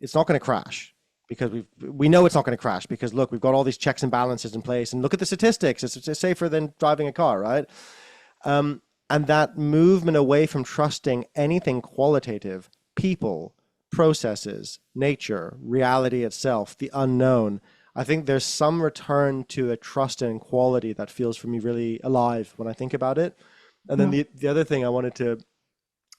It's not going to crash. because we know it's not going to crash because look, we've got all these checks and balances in place, and look at the statistics. It's safer than driving a car, right? And that movement away from trusting anything qualitative, people, processes, nature, reality itself, the unknown. I think there's some return to a trust and quality that feels for me really alive when I think about it. And then Mm. the other thing I wanted to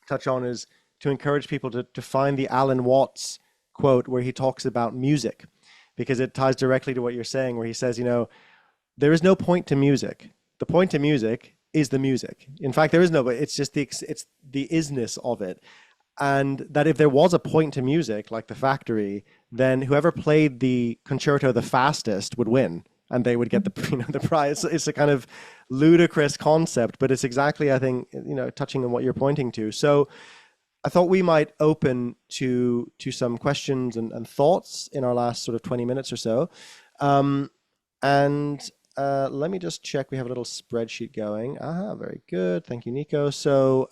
touch on is to encourage people to find the Alan Watts quote where he talks about music, because it ties directly to what you're saying, where he says, there is no point to music. The point to music is the music. In fact, there is no, but it's just it's the isness of it. And that if there was a point to music, like the factory, then whoever played the concerto the fastest would win, and they would get the the prize. It's a kind of ludicrous concept, but it's exactly, I think, touching on what you're pointing to. So I thought we might open to some questions and thoughts in our last sort of 20 minutes or so. Um, and let me just check. We have a little spreadsheet going. Very good. Thank you, Nico. So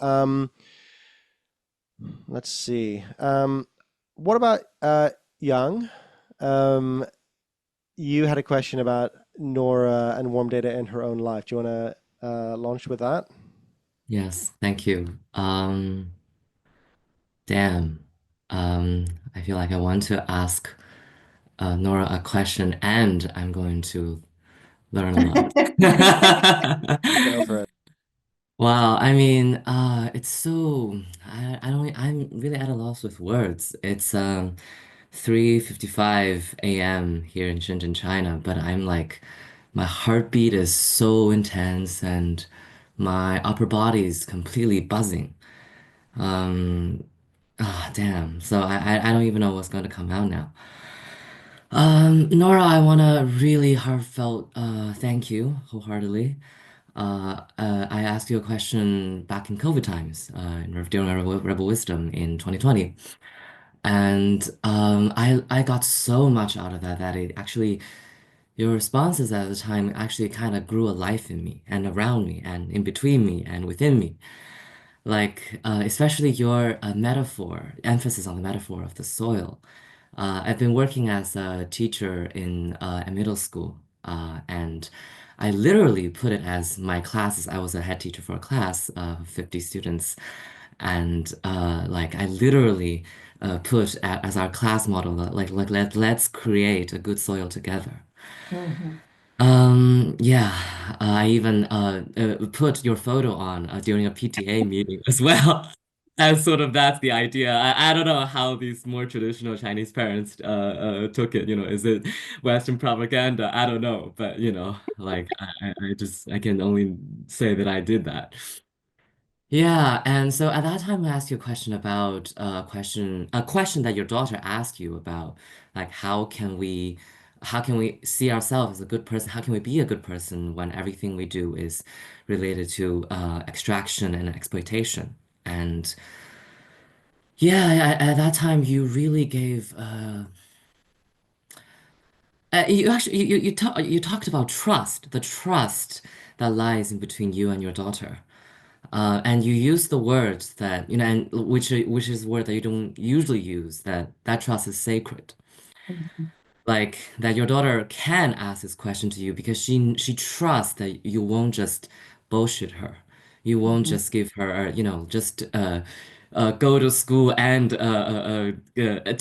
let's see. What about Young? Um, you had a question about Nora and warm data in her own life. Do you want to launch with that? Yes, thank you. Damn. Um, I feel like I want to ask Nora a question and I'm going to learn a lot. Go for it. Wow, I mean, it's so I don't I'm really at a loss with words. It's 3:55 a.m. here in Shenzhen, China, but I'm like my heartbeat is so intense and my upper body is completely buzzing. Um, damn. So I don't even know what's going to come out now. Nora, I want to really heartfelt thank you wholeheartedly. I asked you a question back in COVID times, during Rebel Wisdom in 2020. And I got so much out of that that it actually, your responses at the time actually kind of grew a life in me and around me and in between me and within me. Like, especially your metaphor, emphasis on the metaphor of the soil. I've been working as a teacher in a middle school, and I literally put it as my classes. I was a head teacher for a class of 50 students, and like I literally put as our class model, like let's create a good soil together. Mhm. Yeah, I even put your photo on during a PTA meeting as well. And sort of that's the idea. I don't know how these more traditional Chinese parents took it. Is it Western propaganda? I don't know. But, like I can only say that I did that. Yeah, and so at that time I asked you a question about a question that your daughter asked you about, like how can we see ourselves as a good person? How can we be a good person when everything we do is related to extraction and exploitation? And yeah, at that time you really gave you actually you talked about trust, the trust that lies in between you and your daughter. And you use the words that, and which is a word that you don't usually use, that trust is sacred. Mhm. Like that your daughter can ask this question to you because she trusts that you won't just bullshit her. You won't Mhm. just give her, just go to school and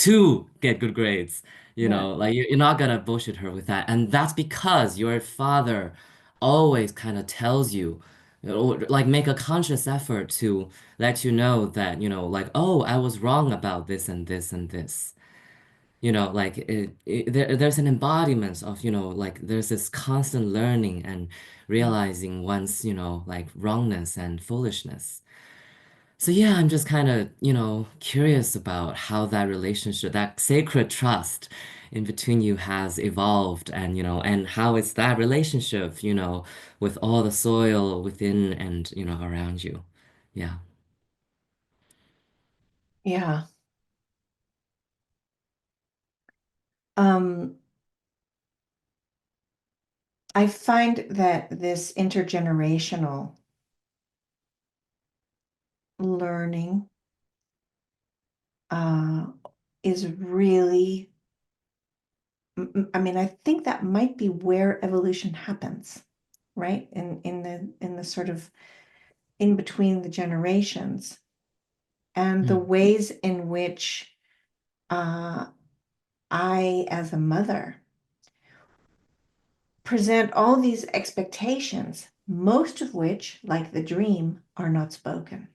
to get good grades. Yeah. Like you're not gonna bullshit her with that. And that's because your father always kind of tells you, like make a conscious effort to let you know that, like, oh, I was wrong about this and this and this. Like there's an embodiment of, like there's this constant learning and realizing one's, like wrongness and foolishness. So yeah, I'm just kind of, curious about how that relationship, that sacred trust in between you has evolved and, and how is that relationship, with all the soil within and, around you. Yeah. Yeah. Um, I find that this intergenerational learning uh, is really I mean, I think that might be where evolution happens, right? In the sort of in between the generations, and the ways in which I, as a mother, present all these expectations, most of which, like the dream, are not spoken.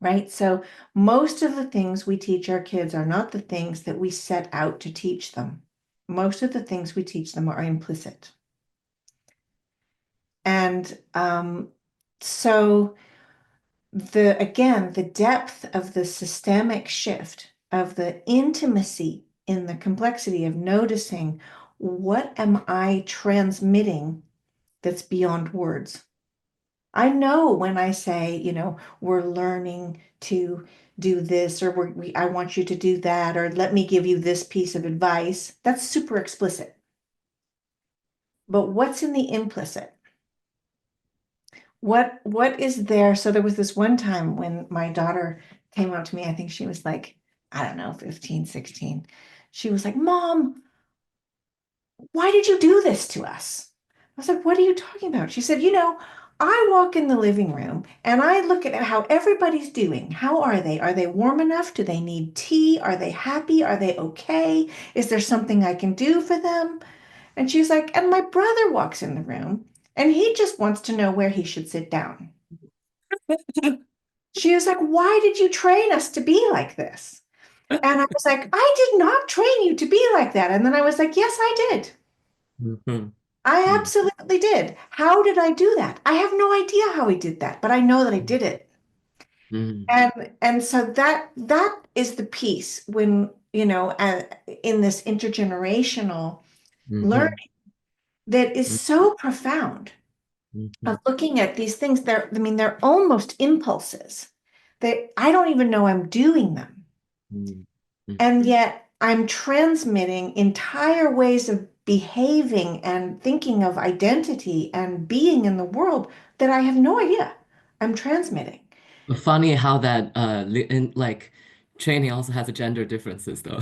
Right? So most of the things we teach our kids are not the things that we set out to teach them. Most of the things we teach them are implicit. And so the depth of the systemic shift, of the intimacy in the complexity of noticing, what am I transmitting that's beyond words? I know when I say, we're learning to do this, or I want you to do that, or let me give you this piece of advice, that's super explicit. But what's in the implicit? What is there? So there was this one time when my daughter came up to me, I think she was like, I don't know, 15, 16. She was like, Mom, why did you do this to us? I was like, what are you talking about? She said, I walk in the living room and I look at how everybody's doing. How are they? Are they warm enough? Do they need tea? Are they happy? Are they okay? Is there something I can do for them? And she's like, and my brother walks in the room and he just wants to know where he should sit down. She was like, why did you train us to be like this? And I was like, I did not train you to be like that. And then I was like, yes, I did. I absolutely did. How did I do that? I have no idea how I did that, but I know that I did it. And so that is the piece when, in this intergenerational learning that is so profound of looking at these things. They're almost impulses that I don't even know I'm doing them. And yet I'm transmitting entire ways of behaving and thinking of identity and being in the world that I have no idea I'm transmitting. Funny how that like training also has a gender differences though.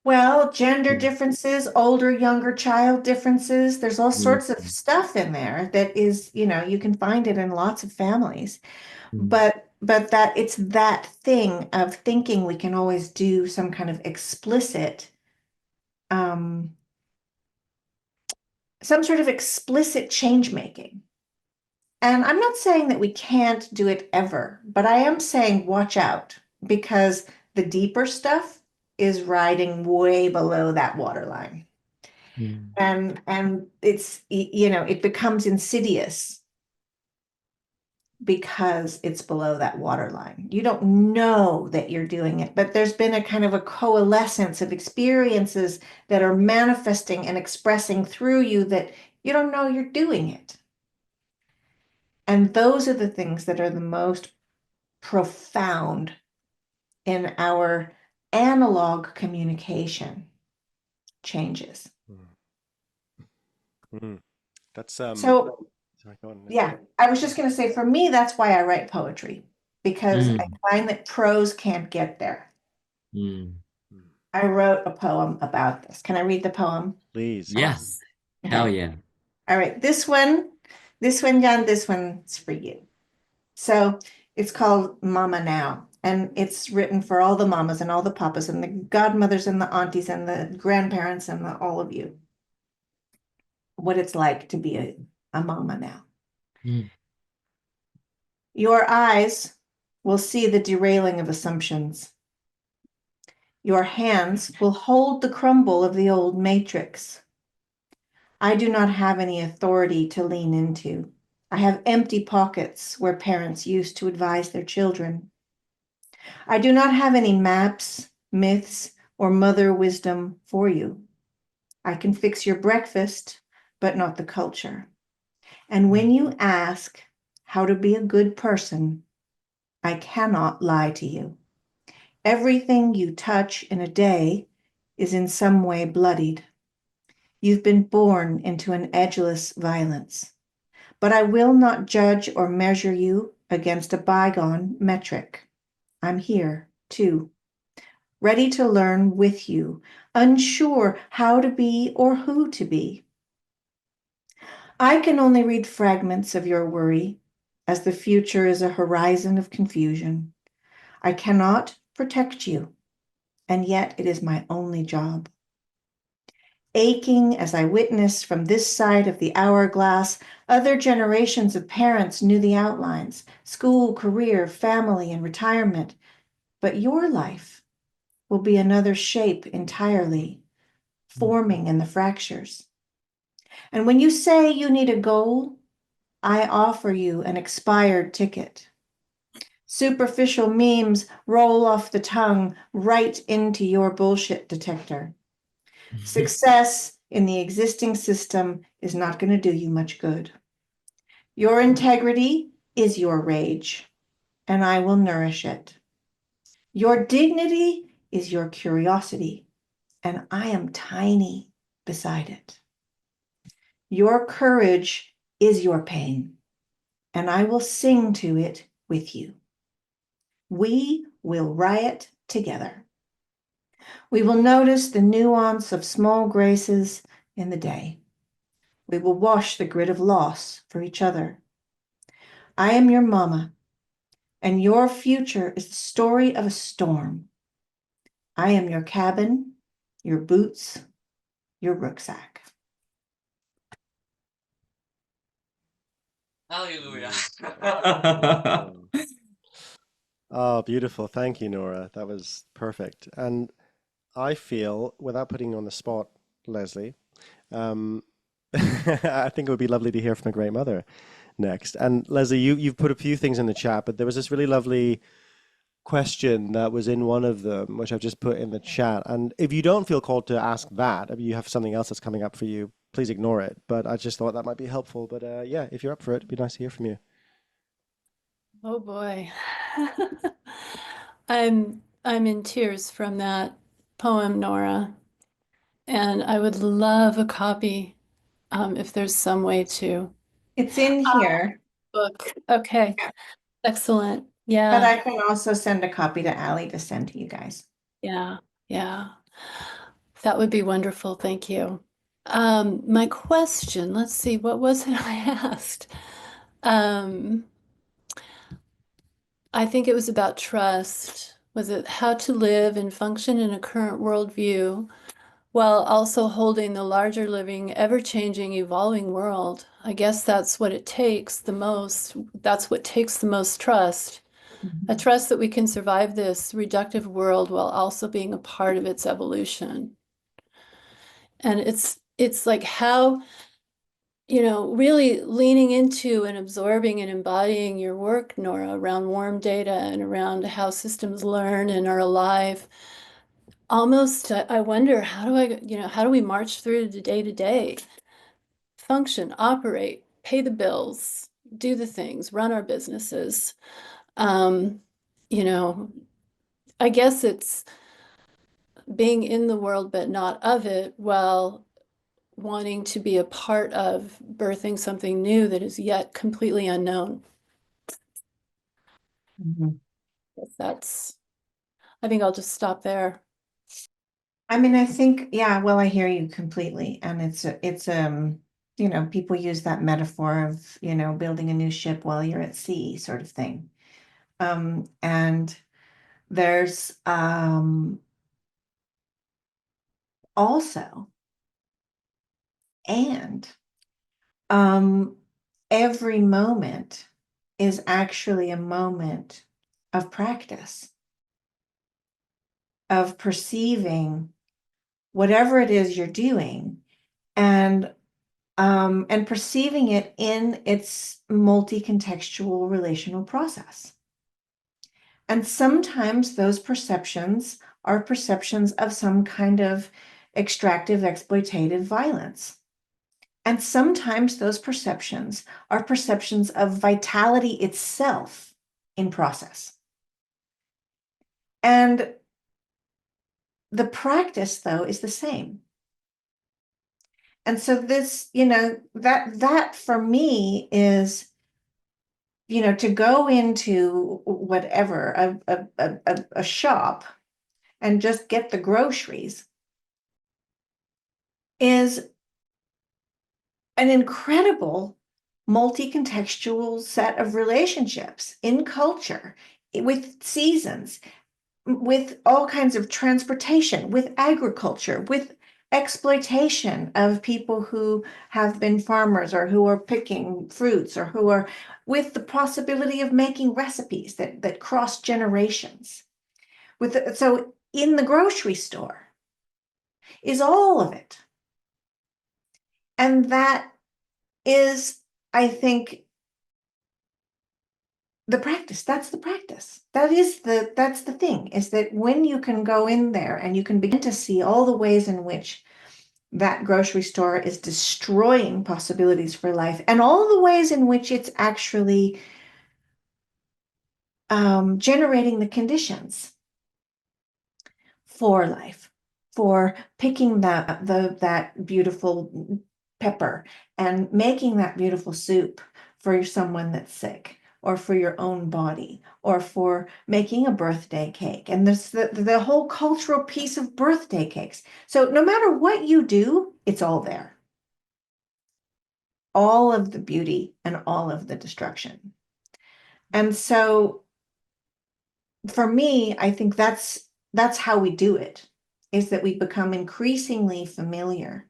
Well, gender differences, older, younger child differences, there's all sorts of stuff in there that is, you can find it in lots of families. But that it's that thing of thinking we can always do some kind of explicit, some sort of explicit change making. And I'm not saying that we can't do it ever, but I am saying watch out, because the deeper stuff is riding way below that waterline. And it's, it becomes insidious because it's below that waterline. You don't know that you're doing it, but there's been a kind of a coalescence of experiences that are manifesting and expressing through you that you don't know you're doing it. And those are the things that are the most profound in our analog communication changes. That's So sorry, go on. yeah, I was just going to say, for me, that's why I write poetry, because I find that prose can't get there. I wrote a poem about this. Can I read the poem? Please. Yes. Okay. Hell yeah. All right. This one, John, this one's for you. So it's called Mama Now, and it's written for all the mamas and all the papas and the godmothers and the aunties and the grandparents and all of you. What it's like to be a mama now. Your eyes will see the derailing of assumptions. Your hands will hold the crumble of the old matrix. I do not have any authority to lean into. I have empty pockets where parents used to advise their children. I do not have any maps, myths, or mother wisdom for you. I can fix your breakfast, but not the culture. And when you ask how to be a good person, I cannot lie to you. Everything you touch in a day is in some way bloodied. You've been born into an edgeless violence. But I will not judge or measure you against a bygone metric. I'm here, too. ready to learn with you, unsure how to be or who to be. I can only read fragments of your worry, as the future is a horizon of confusion. I cannot protect you, and yet it is my only job. Aching as I witness from this side of the hourglass, other generations of parents knew the outlines: school, career, family, and retirement. But your life will be another shape entirely, forming in the fractures. And when you say you need a goal, I offer you an expired ticket. Superficial memes roll off the tongue right into your bullshit detector. Success in the existing system is not going to do you much good. Your integrity is your rage, and I will nourish it. Your dignity is your curiosity, and I am tiny beside it. Your courage is your pain, and I will sing to it with you. We will riot together. We will notice the nuance of small graces in the day. We will wash the grit of loss for each other. I am your mama, and your future is the story of a storm. I am your cabin, your boots, your rucksack. Hallelujah. Oh, beautiful. Thank you, Nora. That was perfect. And I feel, without putting you on the spot, Leslie, um, I think it would be lovely to hear from a great mother next. And Leslie, you've put a few things in the chat, but there was this really lovely question that was in one of them, which I've just put in the chat. And if you don't feel called to ask that, if you have something else that's coming up for you, please ignore it. But I just thought that might be helpful. But yeah, if you're up for it, it'd be nice to hear from you. Oh boy. I'm in tears from that poem, Nora, and I would love a copy, if there's some way to It's in here, book. Okay, excellent. but Yeah, I can also send a copy to Allie to send to you guys. yeah, yeah. That would be wonderful. Thank you. My question, let's see, what was it I asked? Um, I think it was about trust. Was it how to live and function in a current worldview while also holding the larger living, ever-changing, evolving world? I guess that's what it takes the most. That's what takes the most trust. A trust that we can survive this reductive world while also being a part of its evolution. And it's like how, really leaning into and absorbing and embodying your work, Nora, around warm data and around how systems learn and are alive. Almost, I wonder, how do we march through the day to day, function, operate, pay the bills, do the things, run our businesses? Um, you know, I guess it's being in the world but not of it, while wanting to be a part of birthing something new that is yet completely unknown. Mhm. I think I'll just stop there. I mean, I think, yeah, well, I hear you completely. And people use that metaphor of, building a new ship while you're at sea sort of thing. And there's also, and every moment is actually a moment of practice, of perceiving whatever it is you're doing, and perceiving it in its multi-contextual relational process. And sometimes those perceptions are perceptions of some kind of extractive, exploitative violence. And sometimes those perceptions are perceptions of vitality itself in process. And the practice, though, is the same. And so this, that for me is, to go into whatever, a shop and just get the groceries is an incredible multi-contextual set of relationships in culture, with seasons, with all kinds of transportation, with agriculture, with exploitation of people who have been farmers or who are picking fruits or who are with the possibility of making recipes that cross generations. So in the grocery store is all of it. And that is, I think, the practice. That's the practice. That's the thing, is that when you can go in there and you can begin to see all the ways in which that grocery store is destroying possibilities for life, and all the ways in which it's actually generating the conditions for life, for picking that beautiful pepper and making that beautiful soup for someone that's sick, or for your own body, or for making a birthday cake. And there's the whole cultural piece of birthday cakes. So no matter what you do, it's all there. All of the beauty and all of the destruction. And so for me, I think that's how we do it, is that we become increasingly familiar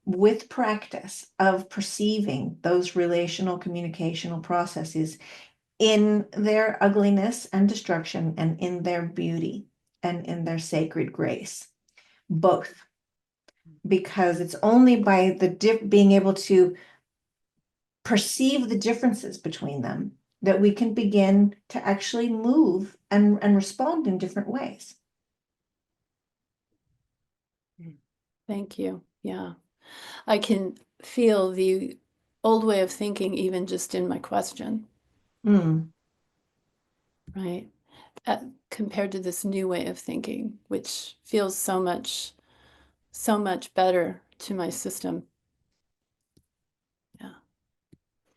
with practice of perceiving those relational communicational processes in their ugliness and destruction, and in their beauty and in their sacred grace, both. Because it's only by being able to perceive the differences between them that we can begin to actually move and respond in different ways. Thank you. Yeah. I can feel the old way of thinking even just in my question, right? Compared to this new way of thinking, which feels so much better to my system. Yeah.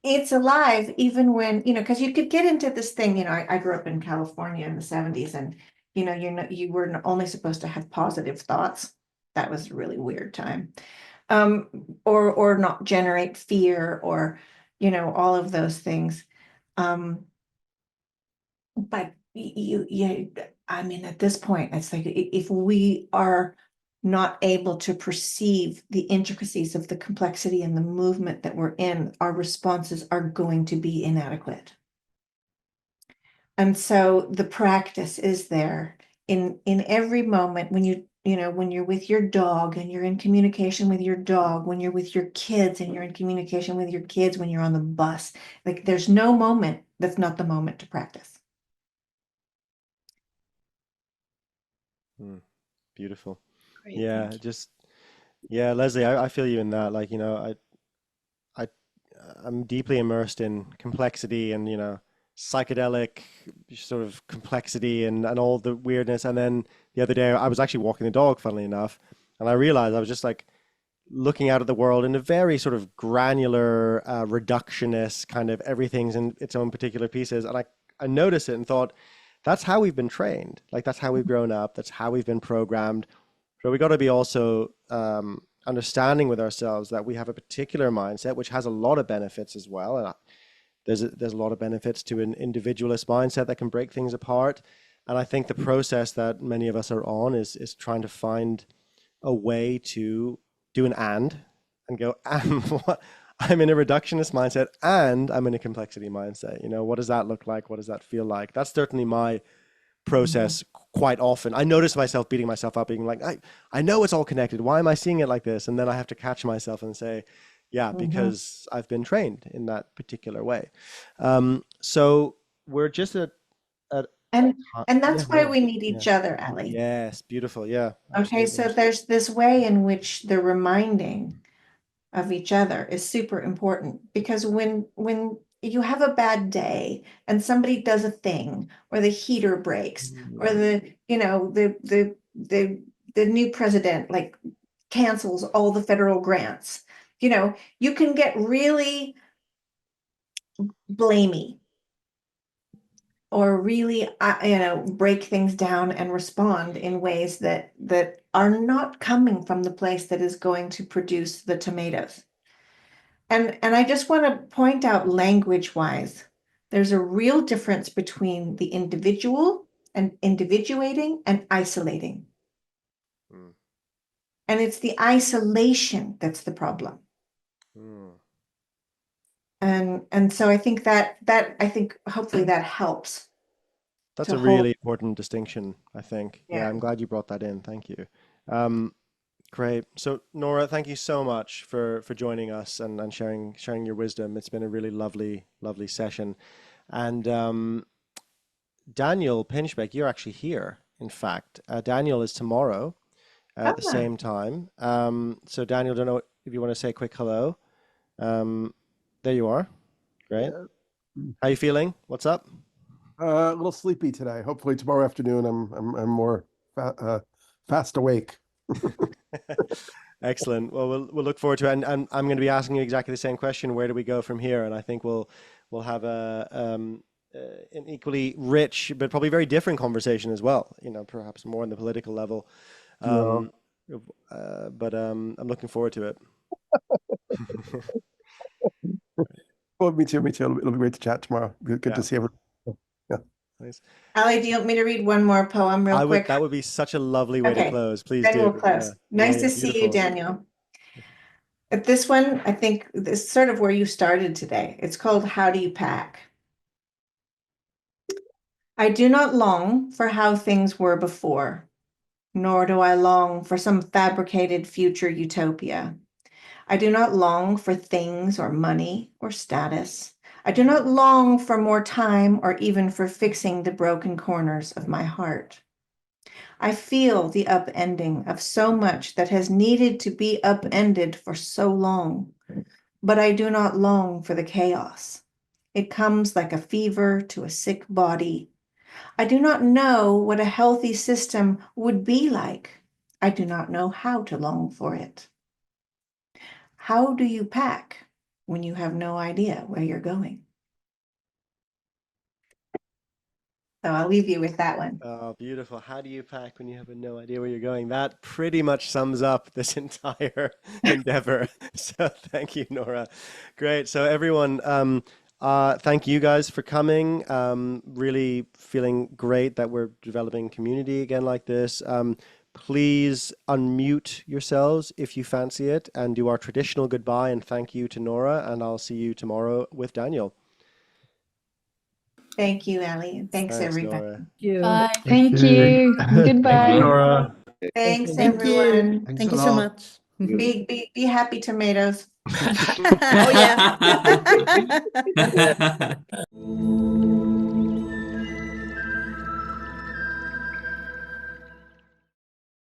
It's alive even when, because you could get into this thing, I grew up in California in the 70s, and, you were only supposed to have positive thoughts. That was a really weird time. Or not generate fear, or, all of those things. But at this point, it's like, if we are not able to perceive the intricacies of the complexity and the movement that we're in, our responses are going to be inadequate. And so the practice is there in every moment, when when you're with your dog and you're in communication with your dog, when you're with your kids and you're in communication with your kids, when you're on the bus. Like, there's no moment that's not the moment to practice. Beautiful. Great, Yeah, thank you. Leslie, I feel you in that. Like, I'm deeply immersed in complexity and, psychedelic sort of complexity and all the weirdness. And then the other day I was actually walking the dog, funnily enough, and I realized I was just like looking out at the world in a very sort of granular, reductionist kind of, everything's in its own particular pieces. And I noticed it and thought, that's how we've been trained. Like, that's how we've grown up. That's how we've been programmed. So we got to be also understanding with ourselves that we have a particular mindset, which has a lot of benefits as well. And there's a lot of benefits to an individualist mindset that can break things apart. And I think the process that many of us are on is trying to find a way to do an and go, and what? I'm in a reductionist mindset and I'm in a complexity mindset. What does that look like? What does that feel like? That's certainly my process quite often. I notice myself beating myself up, being like, I know it's all connected. Why am I seeing it like this? And then I have to catch myself and say, yeah, because I've been trained in that particular way. So we're just And that's yeah, why no, we need yeah. each other, Ellie. Yes, beautiful. Yeah, Okay, so absolutely. there's this way in which the reminding of each other is super important, because when you have a bad day and somebody does a thing, or the heater breaks, or the new president like cancels all the federal grants, you can get really blamey really, break things down and respond in ways that are not coming from the place that is going to produce the tomatoes. And I just want to point out language-wise, there's a real difference between the individual and individuating and isolating. Mm. And it's the isolation that's the problem. Mm. And so I think that I think hopefully that helps. That's to a hold- really important distinction, I think. Yeah, Yeah. I'm glad you brought that in. Thank you. Great. So Nora, thank you so much for joining us and sharing your wisdom. It's been a really lovely session. And Daniel Pinchbeck, you're actually here. In fact, Daniel is tomorrow at the Ah. same time. So Daniel, don't know if you want to say a quick hello. There you are. Great. Yeah. How you feeling? What's up? A little sleepy today. Hopefully tomorrow afternoon I'm more fast awake. Excellent. Well, we'll look forward to it. And I'm going to be asking you exactly the same question. Where do we go from here? And I think we'll have an equally rich, but probably very different conversation as well. Perhaps more on the political level. No. I'm looking forward to it. Well, me too. It'll be great to chat tomorrow. Good Yeah. to see everyone. Yeah. Nice. Ali, do you want me to read one more poem real quick? That would be such a lovely way to Okay, close. Please then do. we'll close. Yeah. Nice Yeah, to see you, beautiful. Daniel. But this one, I think, is sort of where you started today. It's called How Do You Pack? I do not long for how things were before, nor do I long for some fabricated future utopia. I do not long for things or money or status. I do not long for more time or even for fixing the broken corners of my heart. I feel the upending of so much that has needed to be upended for so long, but I do not long for the chaos. It comes like a fever to a sick body. I do not know what a healthy system would be like. I do not know how to long for it. How do you pack when you have no idea where you're going? So I'll leave you with that one. Oh, beautiful. How do you pack when you have no idea where you're going? That pretty much sums up this entire endeavor. So thank you, Nora. Great. So everyone, thank you guys for coming. Really feeling great that we're developing community again like this. Please unmute yourselves if you fancy it and do our traditional goodbye and thank you to Nora, and I'll see you tomorrow with Daniel. Thank you, Ali. And thanks, everybody. Nora. Bye. Thank you. Goodbye. Nora. Thanks, Thank you. everyone. Thanks Thank a you so lot. much. Be happy, tomatoes. Oh, yeah.